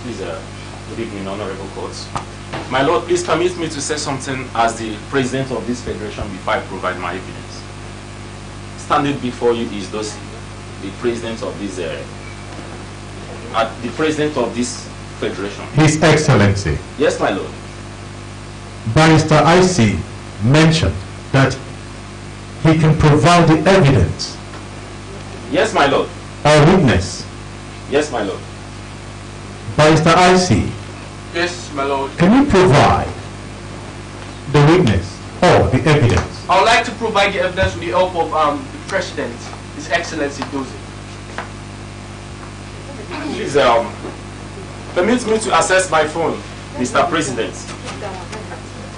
Please, good evening, honorable courts. My lord, please permit me to say something as the president of this federation before I provide my evidence. Standing before you is Dozie, the president of this federation. His Excellency, Yes, my lord. Barrister IC mentioned that he can provide the evidence Yes, my lord. or witness. Yes, my lord. Barrister IC, Yes, my lord. can you provide the witness or the evidence? I would like to provide the evidence with the help of the President, His Excellency Dozie. Please, permit me to access my phone, Mr. President.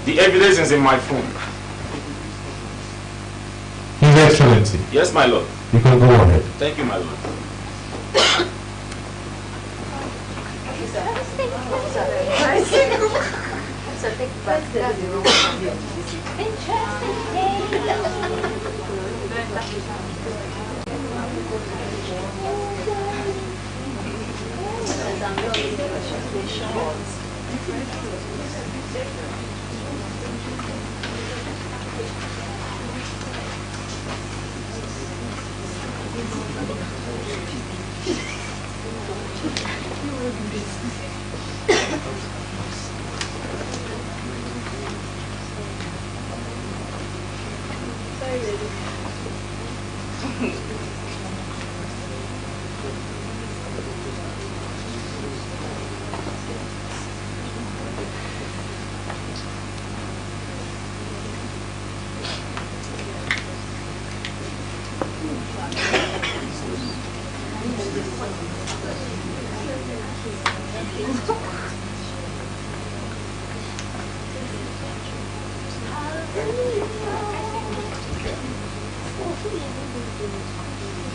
The evidence is in my phone. His Excellency, Yes, my lord. you can go ahead. Thank you, my lord.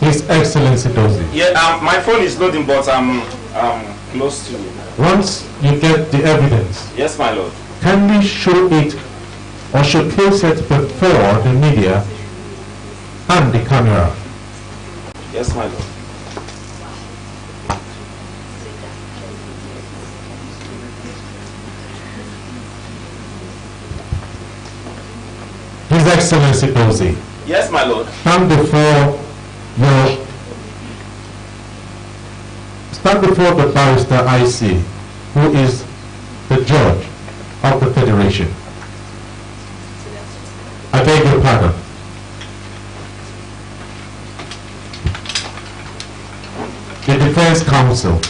His Excellency Dozie. Yeah, my phone is loading, but I'm close to. Once you get the evidence, Yes, my lord. kindly show it or showcase it before the media and the camera. Yes, my lord. His Excellency Dozie, Yes, my lord. stand before the barrister IC, who is the judge of the Federation. I beg your pardon. The Defense Counsel.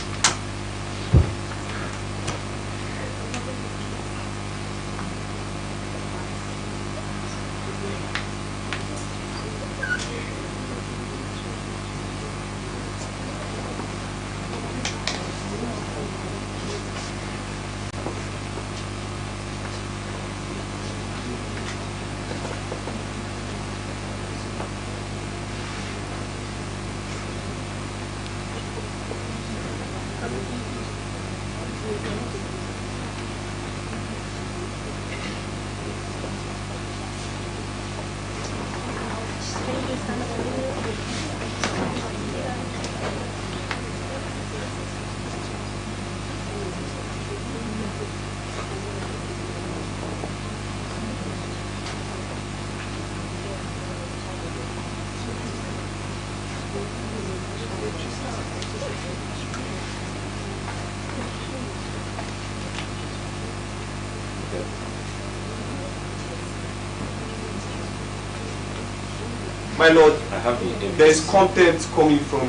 My lord, I have the evidence. there is content coming from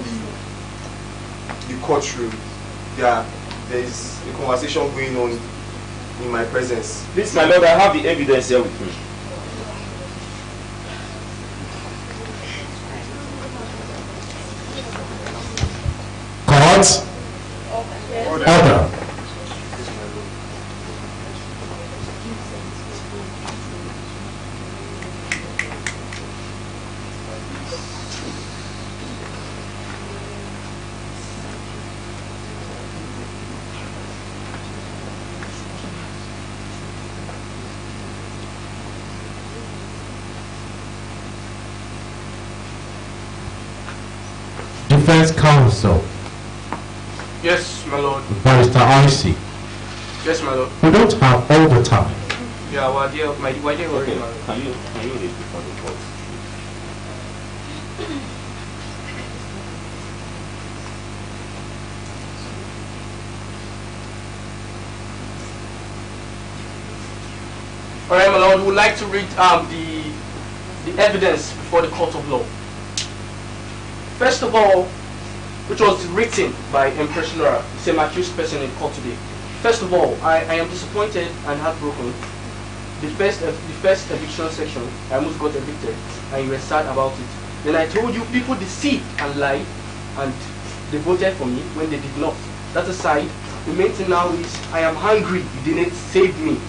the courtroom. There is a conversation going on in my presence. Please, my lord, I have the evidence here with me. Court. Order. Defense Counsel, Yes, my lord. Barrister IC. Yes, my lord. We don't have all the time. Yeah, well, dear, my dear, Okay, my lord. can you read before the court? All right, my lord. We would like to read the evidence before the court of law. First of all, which was written by Empress Laura, the same accused person in court today. First of all, I am disappointed and heartbroken. The first eviction section, I almost got evicted, and you were sad about it. Then I told you people deceived and lied, and they voted for me when they did not. That aside, the main thing now is I am hungry. You didn't save me.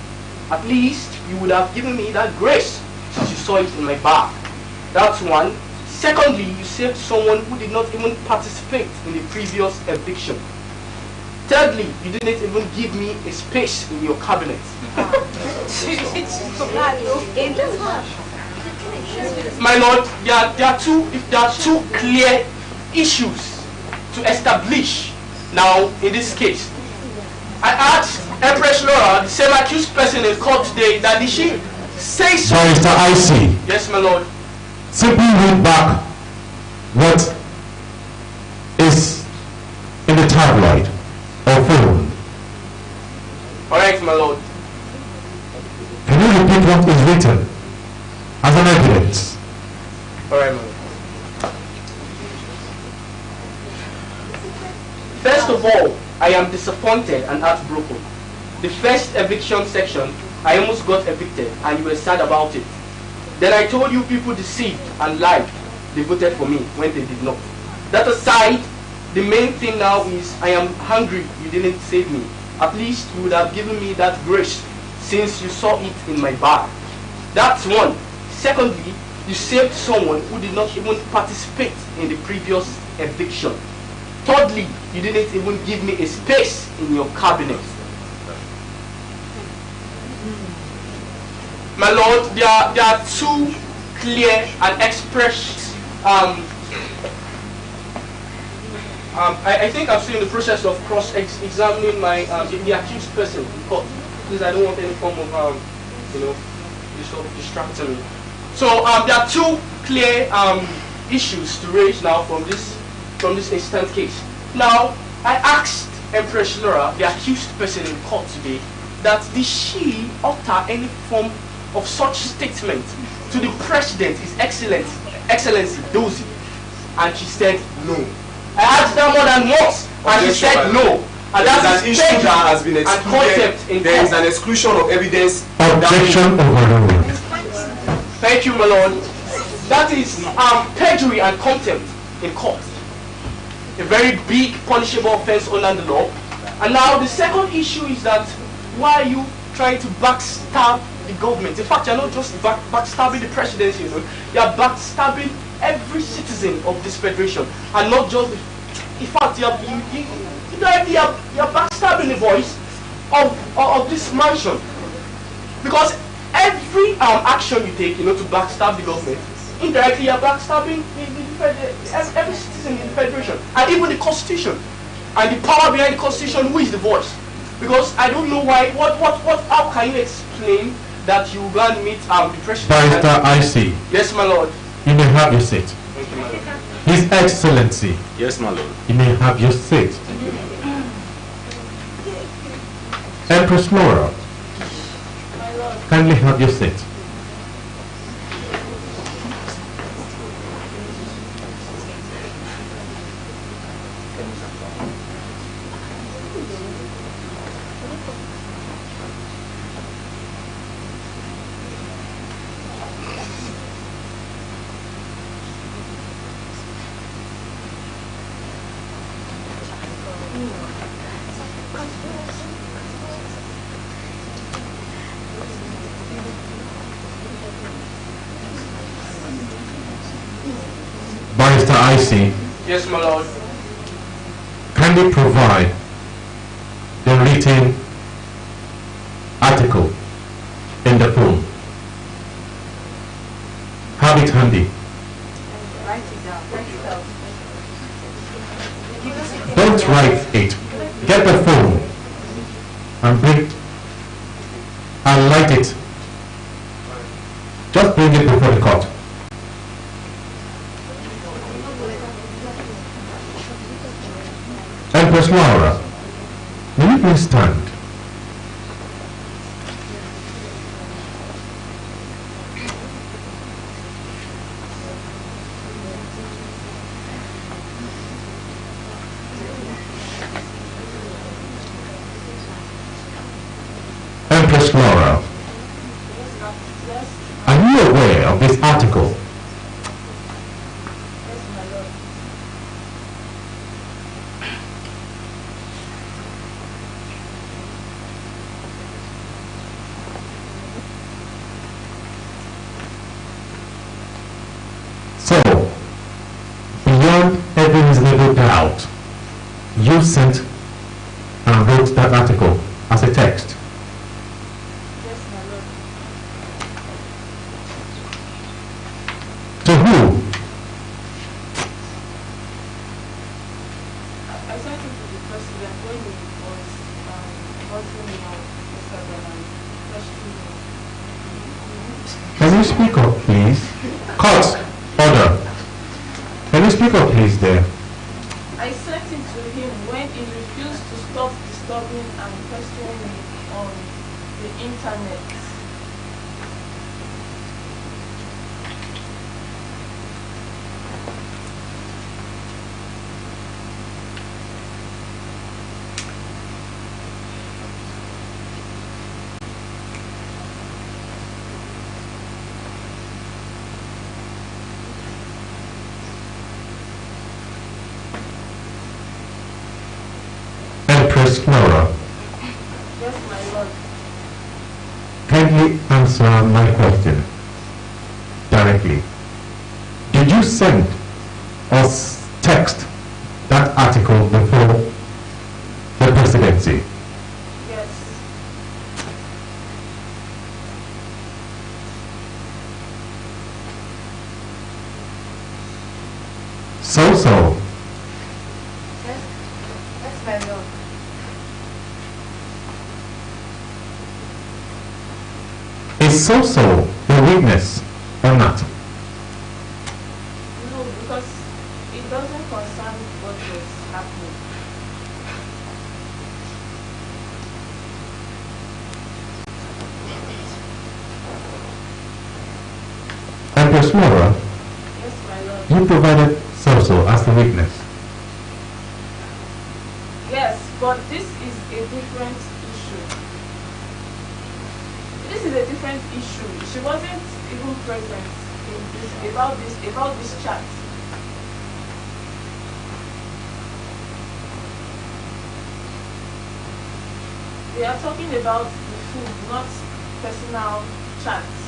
At least you would have given me that grace since you saw it in my bag. That's one. Secondly, you saved someone who did not even participate in the previous eviction. Thirdly, you didn't even give me a space in your cabinet. My lord, there are two clear issues to establish now in this case. I asked Empress Laura, the same accused person in court today, that did she say so? Barrister IC, Yes, my lord. simply read back what is in the tabloid or phone. my lord. Can you repeat what is written as an evidence? Alright, my lord. First of all, I am disappointed and heartbroken. The first eviction section, I almost got evicted and you were sad about it. Then I told you people deceived and lied. They voted for me when they did not. That aside, the main thing now is I am hungry you didn't save me. At least you would have given me that grace since you saw it in my bag. That's one. Secondly, you saved someone who did not even participate in the previous eviction. Thirdly, you didn't even give me a space in your cabinet. My lord, there are two clear and expressed I think I'm still in the process of cross-examining my the accused person in court. Please, I don't want any form of distracting me. So there are two clear issues to raise now from this instant case. Now, I asked Empress Laura, the accused person in court today, that did she utter any form of such statement to the president, His Excellency Dozie? And she said no. I asked her more than once, and she said no. And that is an issue that has been excluded. There is an exclusion of evidence. Objection overruled. Thank you, my lord. That is perjury and contempt in court. A very big punishable offense under the law. And now the second issue is that why are you trying to backstab the government? In fact, you're not just backstabbing the presidency, you are backstabbing every citizen of this federation, and not just in fact you're backstabbing the voice of this mansion, because every action you take, to backstab the government, indirectly you're backstabbing every citizen in the federation, and even the constitution and the power behind the constitution, who is the voice. Because I don't know why, how can you explain that you go and meet the president? Barrister IC. Yes, my lord. You may have your seat. Thank you, my lord. His Excellency. Yes, my lord. You may have your seat. Empress Laura. My lord. Kindly have your seat. Barrister IC, Yes, my lord. kindly provide the written article in the phone. Have it handy. Write it down. Don't write it. Get the phone and bring and light it. Just bring it before the court. Empress Laura, will you please stand? Empress Laura, are you aware of this article? Yes, my lord. So, beyond every reasonable doubt, you sent and wrote that article as a text. Yes, my lord. To who? I sent it to the president when he was asking me on Instagram and questioning me. Can you speak up, please? Court, order. Can you speak up, please, there? I sent it to him when he refused to stop disturbing and questioning me on the internet. Empress Flora, Yes, my lord. kindly answer my question directly. Did you send or text that article before the presidency? Yes. So. Yes, yes, my lord. Is so the witness or not? No, because it doesn't concern what was happening. Empress Flora, Yes, my lord. you provided so as the witness. Yes, but this is a different issue. This is a different issue. She wasn't even present in about this chat. We are talking about the food, not personal chats.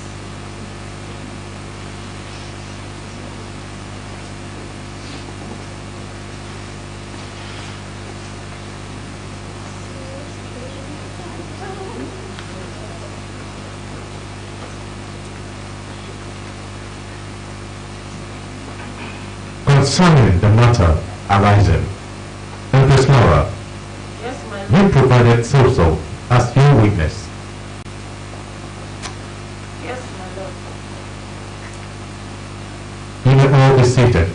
Concerning the matter arising, Empress Flora, Yes, my you lord. provided so as your witness. Yes, my lord. You may all be seated.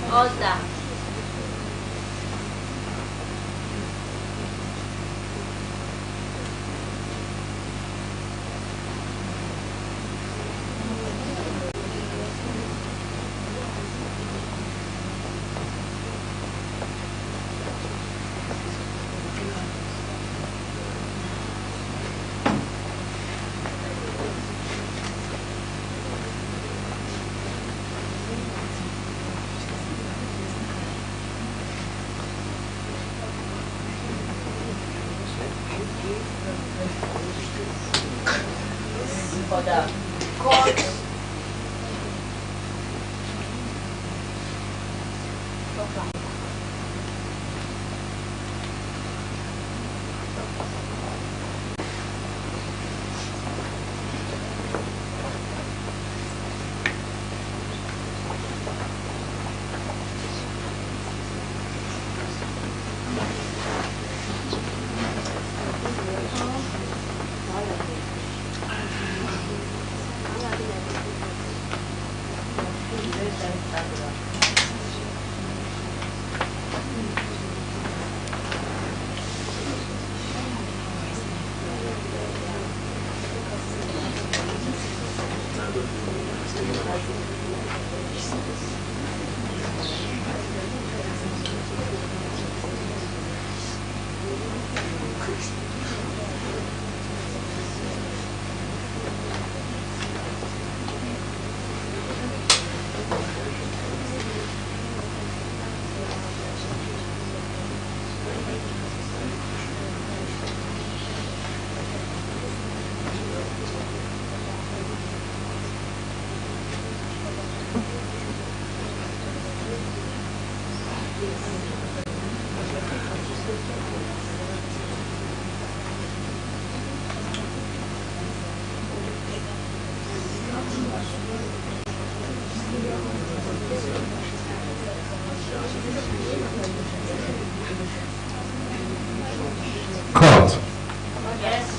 Order. For the court.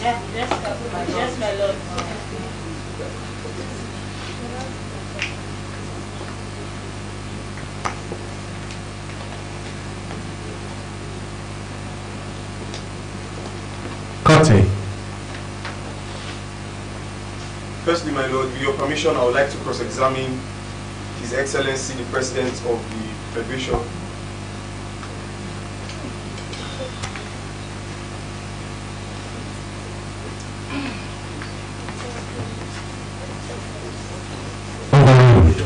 Yeah, yes, my lord. Kati, Firstly, my lord, with your permission, I would like to cross-examine His Excellency, the President of the Federation. overruled.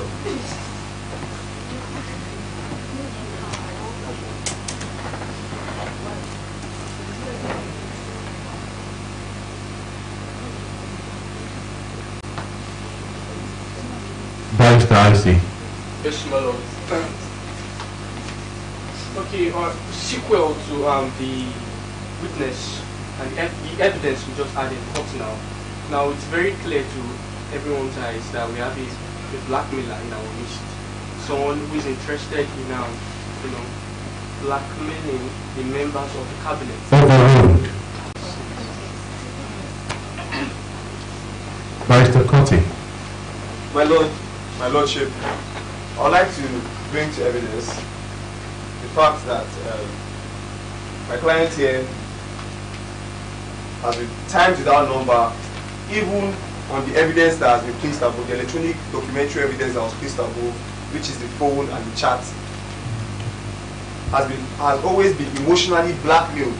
Barrister IC. Yes, my lord. Okay, sequel to the witness and the evidence we just had in court now. Now it's very clear to everyone's eyes that we have a blackmailer in our midst. Someone who is interested in blackmailing the members of the cabinet. Overruled. Barrister Kati. My lordship, I would like to bring to evidence the fact that my client here has been timed without number, even on the evidence that has been placed above, the electronic documentary evidence that was placed above, which is the phone and the chat, has always been emotionally blackmailed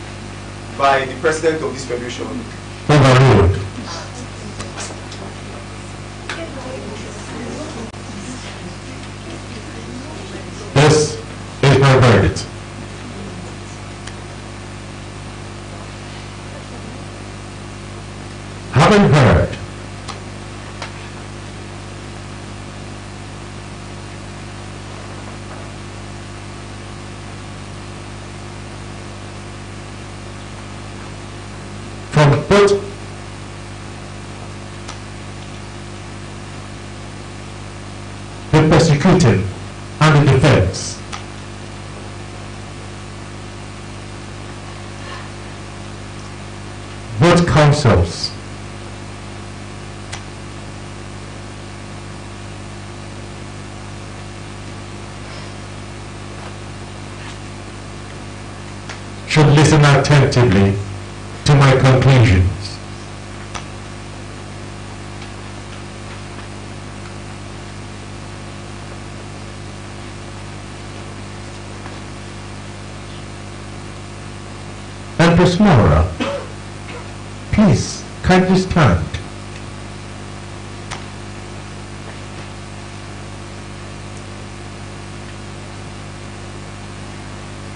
by the president of this federation. Overruled. This is my verdict. Having heard from both the prosecuting and the defense, both counsels should listen attentively to my conclusions. Empress Mara, please kindly stand.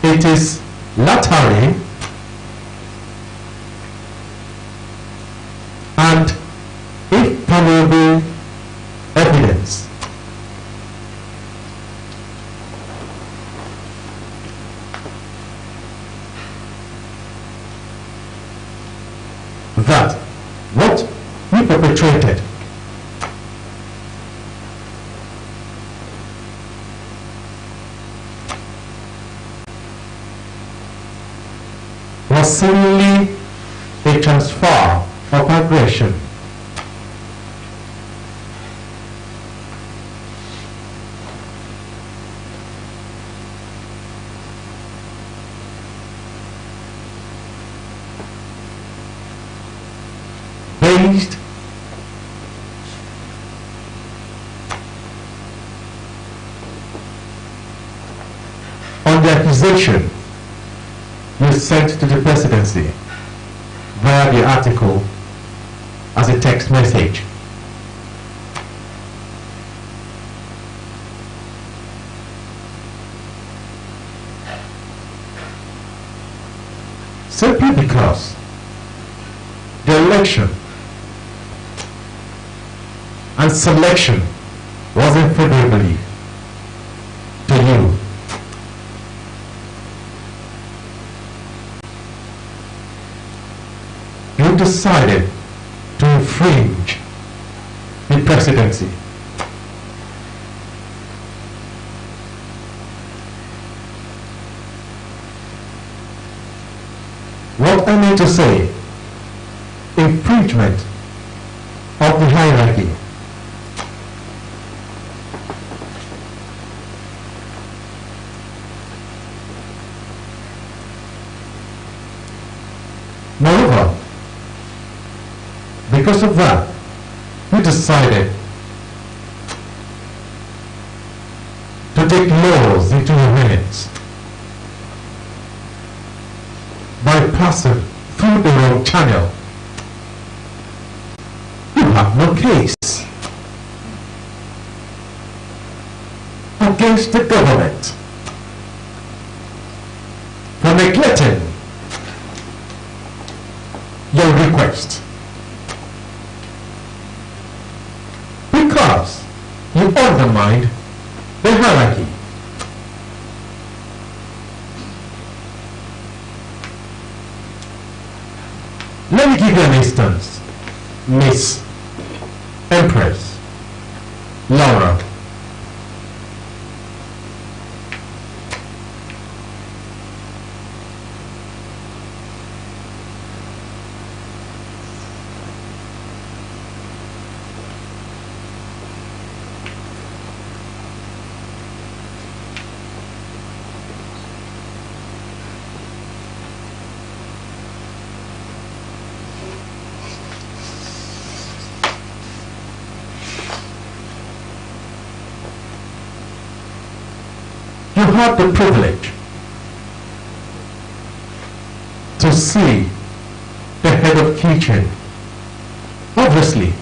It is latterly and if probable evidence that what we perpetrated was solely a transfer of aggression based on the accusation you sent to the presidency via the article as a text message. Simply because the election and selection wasn't favorably to you. You decided to infringe the presidency. What I mean to say arrangement of the hierarchy. Moreover, because of that, we decided to take laws into our hands by passing through the wrong channel. You have no case against the government for neglecting your request, because you undermined the hierarchy. Let me give you an instance, Miss Empress Laura. You have the privilege to see the head of kitchen. Obviously,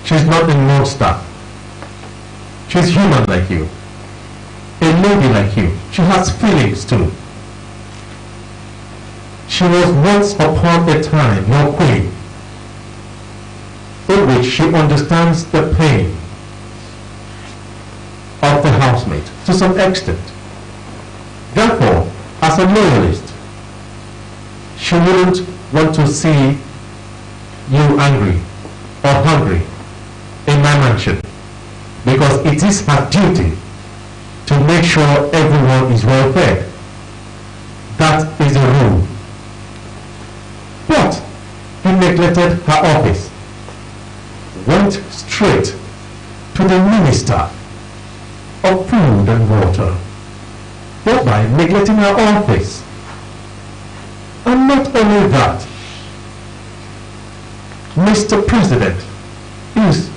she's not a monster. She's human like you, a lady like you. She has feelings too. She was once upon a time your queen, in which she understands the pain of the housemate to some extent. Therefore, as a loyalist, she wouldn't want to see you angry or hungry in my mansion, because it is her duty to make sure everyone is well fed. That is the rule. But you neglected her office, went straight to the minister of food and water, thereby neglecting our office. And not only that, Mr. President is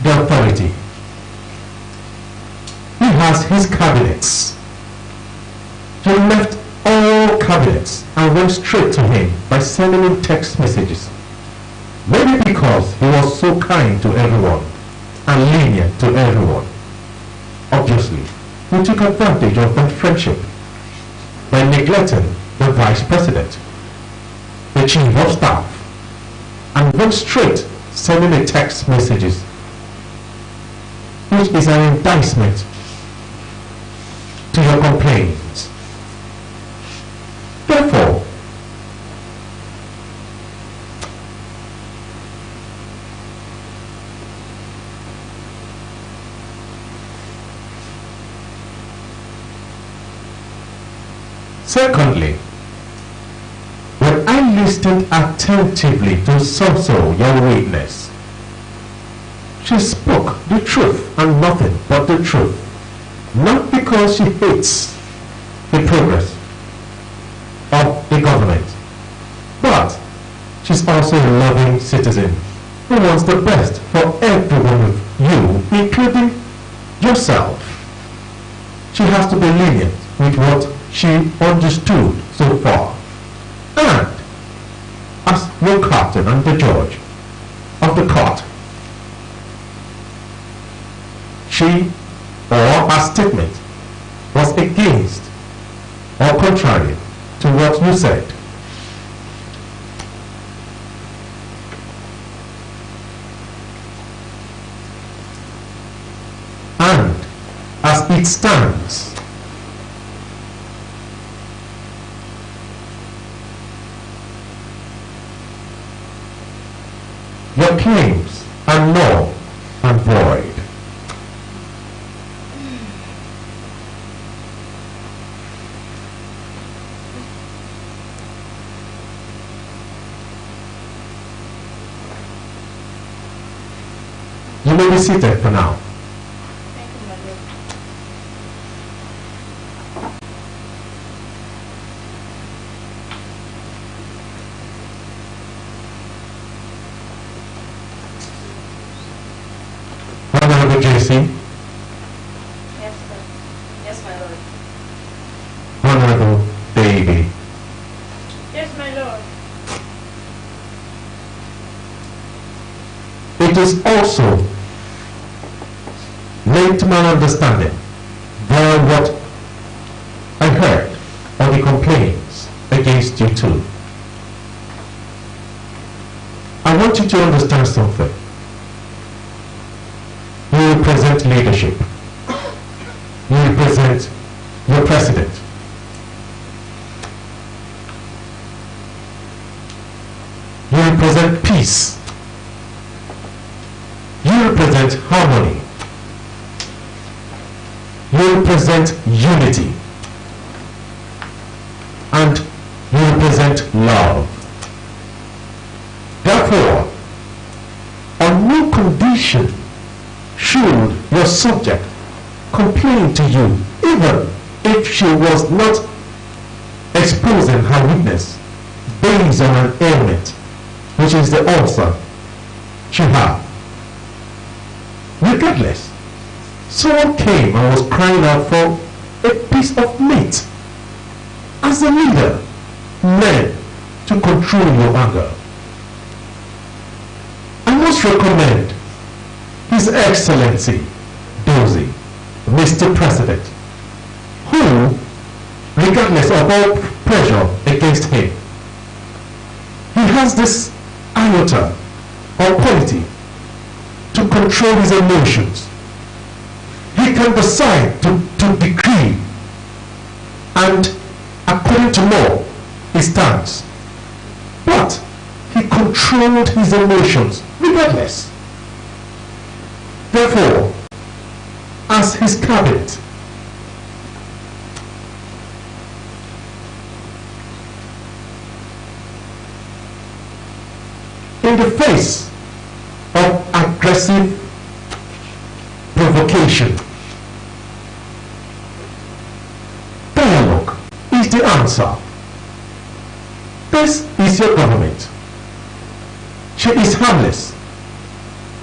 the authority. He has his cabinets. You left all cabinets and went straight to him by sending him text messages. Maybe because he was so kind to everyone and lenient to everyone. Obviously, we took advantage of that friendship by neglecting the vice president, the chief of staff, and went straight sending the text messages, which is an indictment to your complaints. Therefore, secondly, when I listened attentively to Soso, your witness, she spoke the truth and nothing but the truth. Not because she hates the progress of the government, but she's also a loving citizen who wants the best for every one of you, including yourself. She has to be lenient with what she understood so far. And as your captain and the judge of the court, she or her statement was against or contrary to what you said. And as it stands, your claims are null and void. You may be seated for now. Thank you, my lord. Honorable JC, Yes, sir. Yes, my lord. Honorable Baby, Yes, my lord. it is also laid to my understanding via what I heard of the complaints against you two. I want you to understand something. You represent leadership. You represent your president. You represent peace. You represent harmony. You represent unity. And you represent love. Therefore, on no condition should your subject complain to you, even if she was not exposing her weakness based on an ailment, which is the ulcer she had. Regardless, someone came and was crying out for a piece of meat. As a leader, learn to control your anger. I must recommend His Excellency Dozie, Mr. President, who, regardless of all pressure against him, he has this iota or quality to control his emotions. He can decide to decree, and according to law, he stands. But he controlled his emotions regardless. Therefore, as his cabinet, in the face of aggressive provocation, dialogue is the answer. This is your government. She is harmless.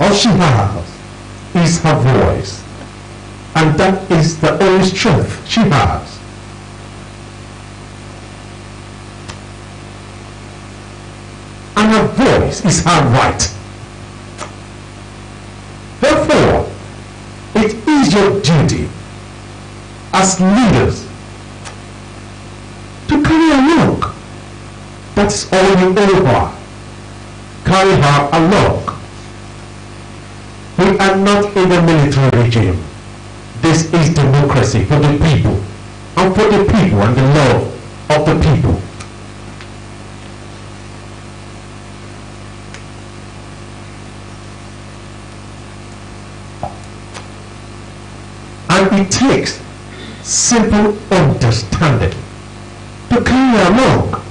All she has is her voice, and that is the only strength she has. And her voice is her right. Therefore, it is your duty as leaders to carry her along. That's all you owe her. Carry her along. We are not in the military regime. This is democracy for the people, and for the people and the love of the people. And it takes simple understanding to carry her along.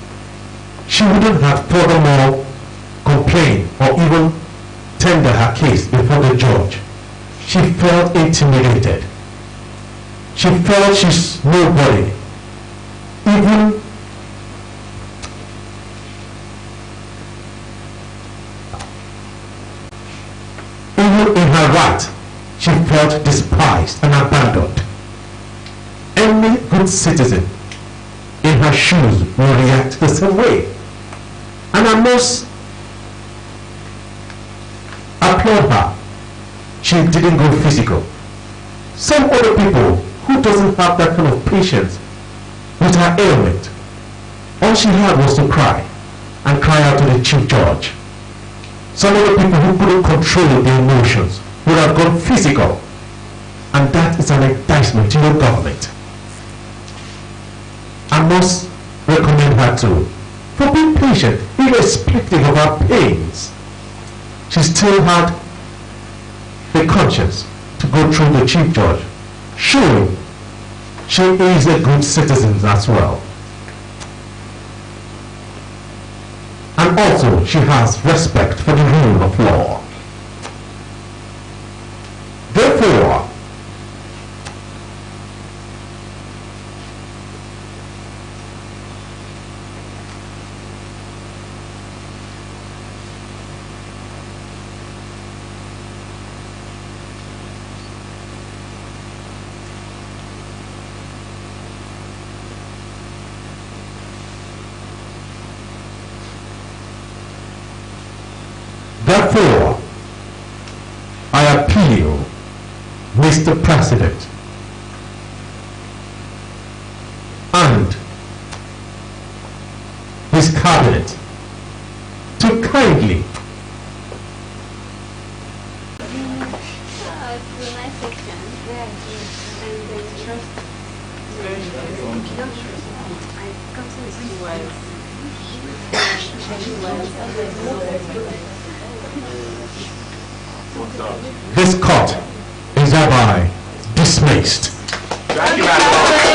She wouldn't have furthermore complained or even tender her case before the judge. She felt intimidated. She felt she's nobody. Even in her right, she felt despised and abandoned. Any good citizen in her shoes will react the same way. And I must applaud her. She didn't go physical. Some other people who doesn't have that kind of patience with her ailment, all she had was to cry and cry out to the chief judge. Some other people who couldn't control their emotions would have gone physical, and that is an indictment to your government. I must recommend her too for being patient irrespective of her pains. She still had the conscience to go through the chief judge, showing she is a good citizen as well. And also she has respect for the rule of law. Therefore, I appeal, Mr. President, and his cabinet to kindly this court is hereby dismissed. Thank you, madam.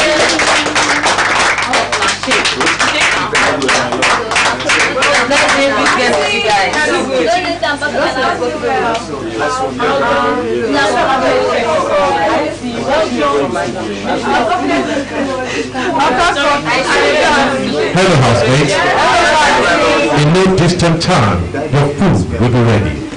Hello, housemates. In no distant time, your food will be ready.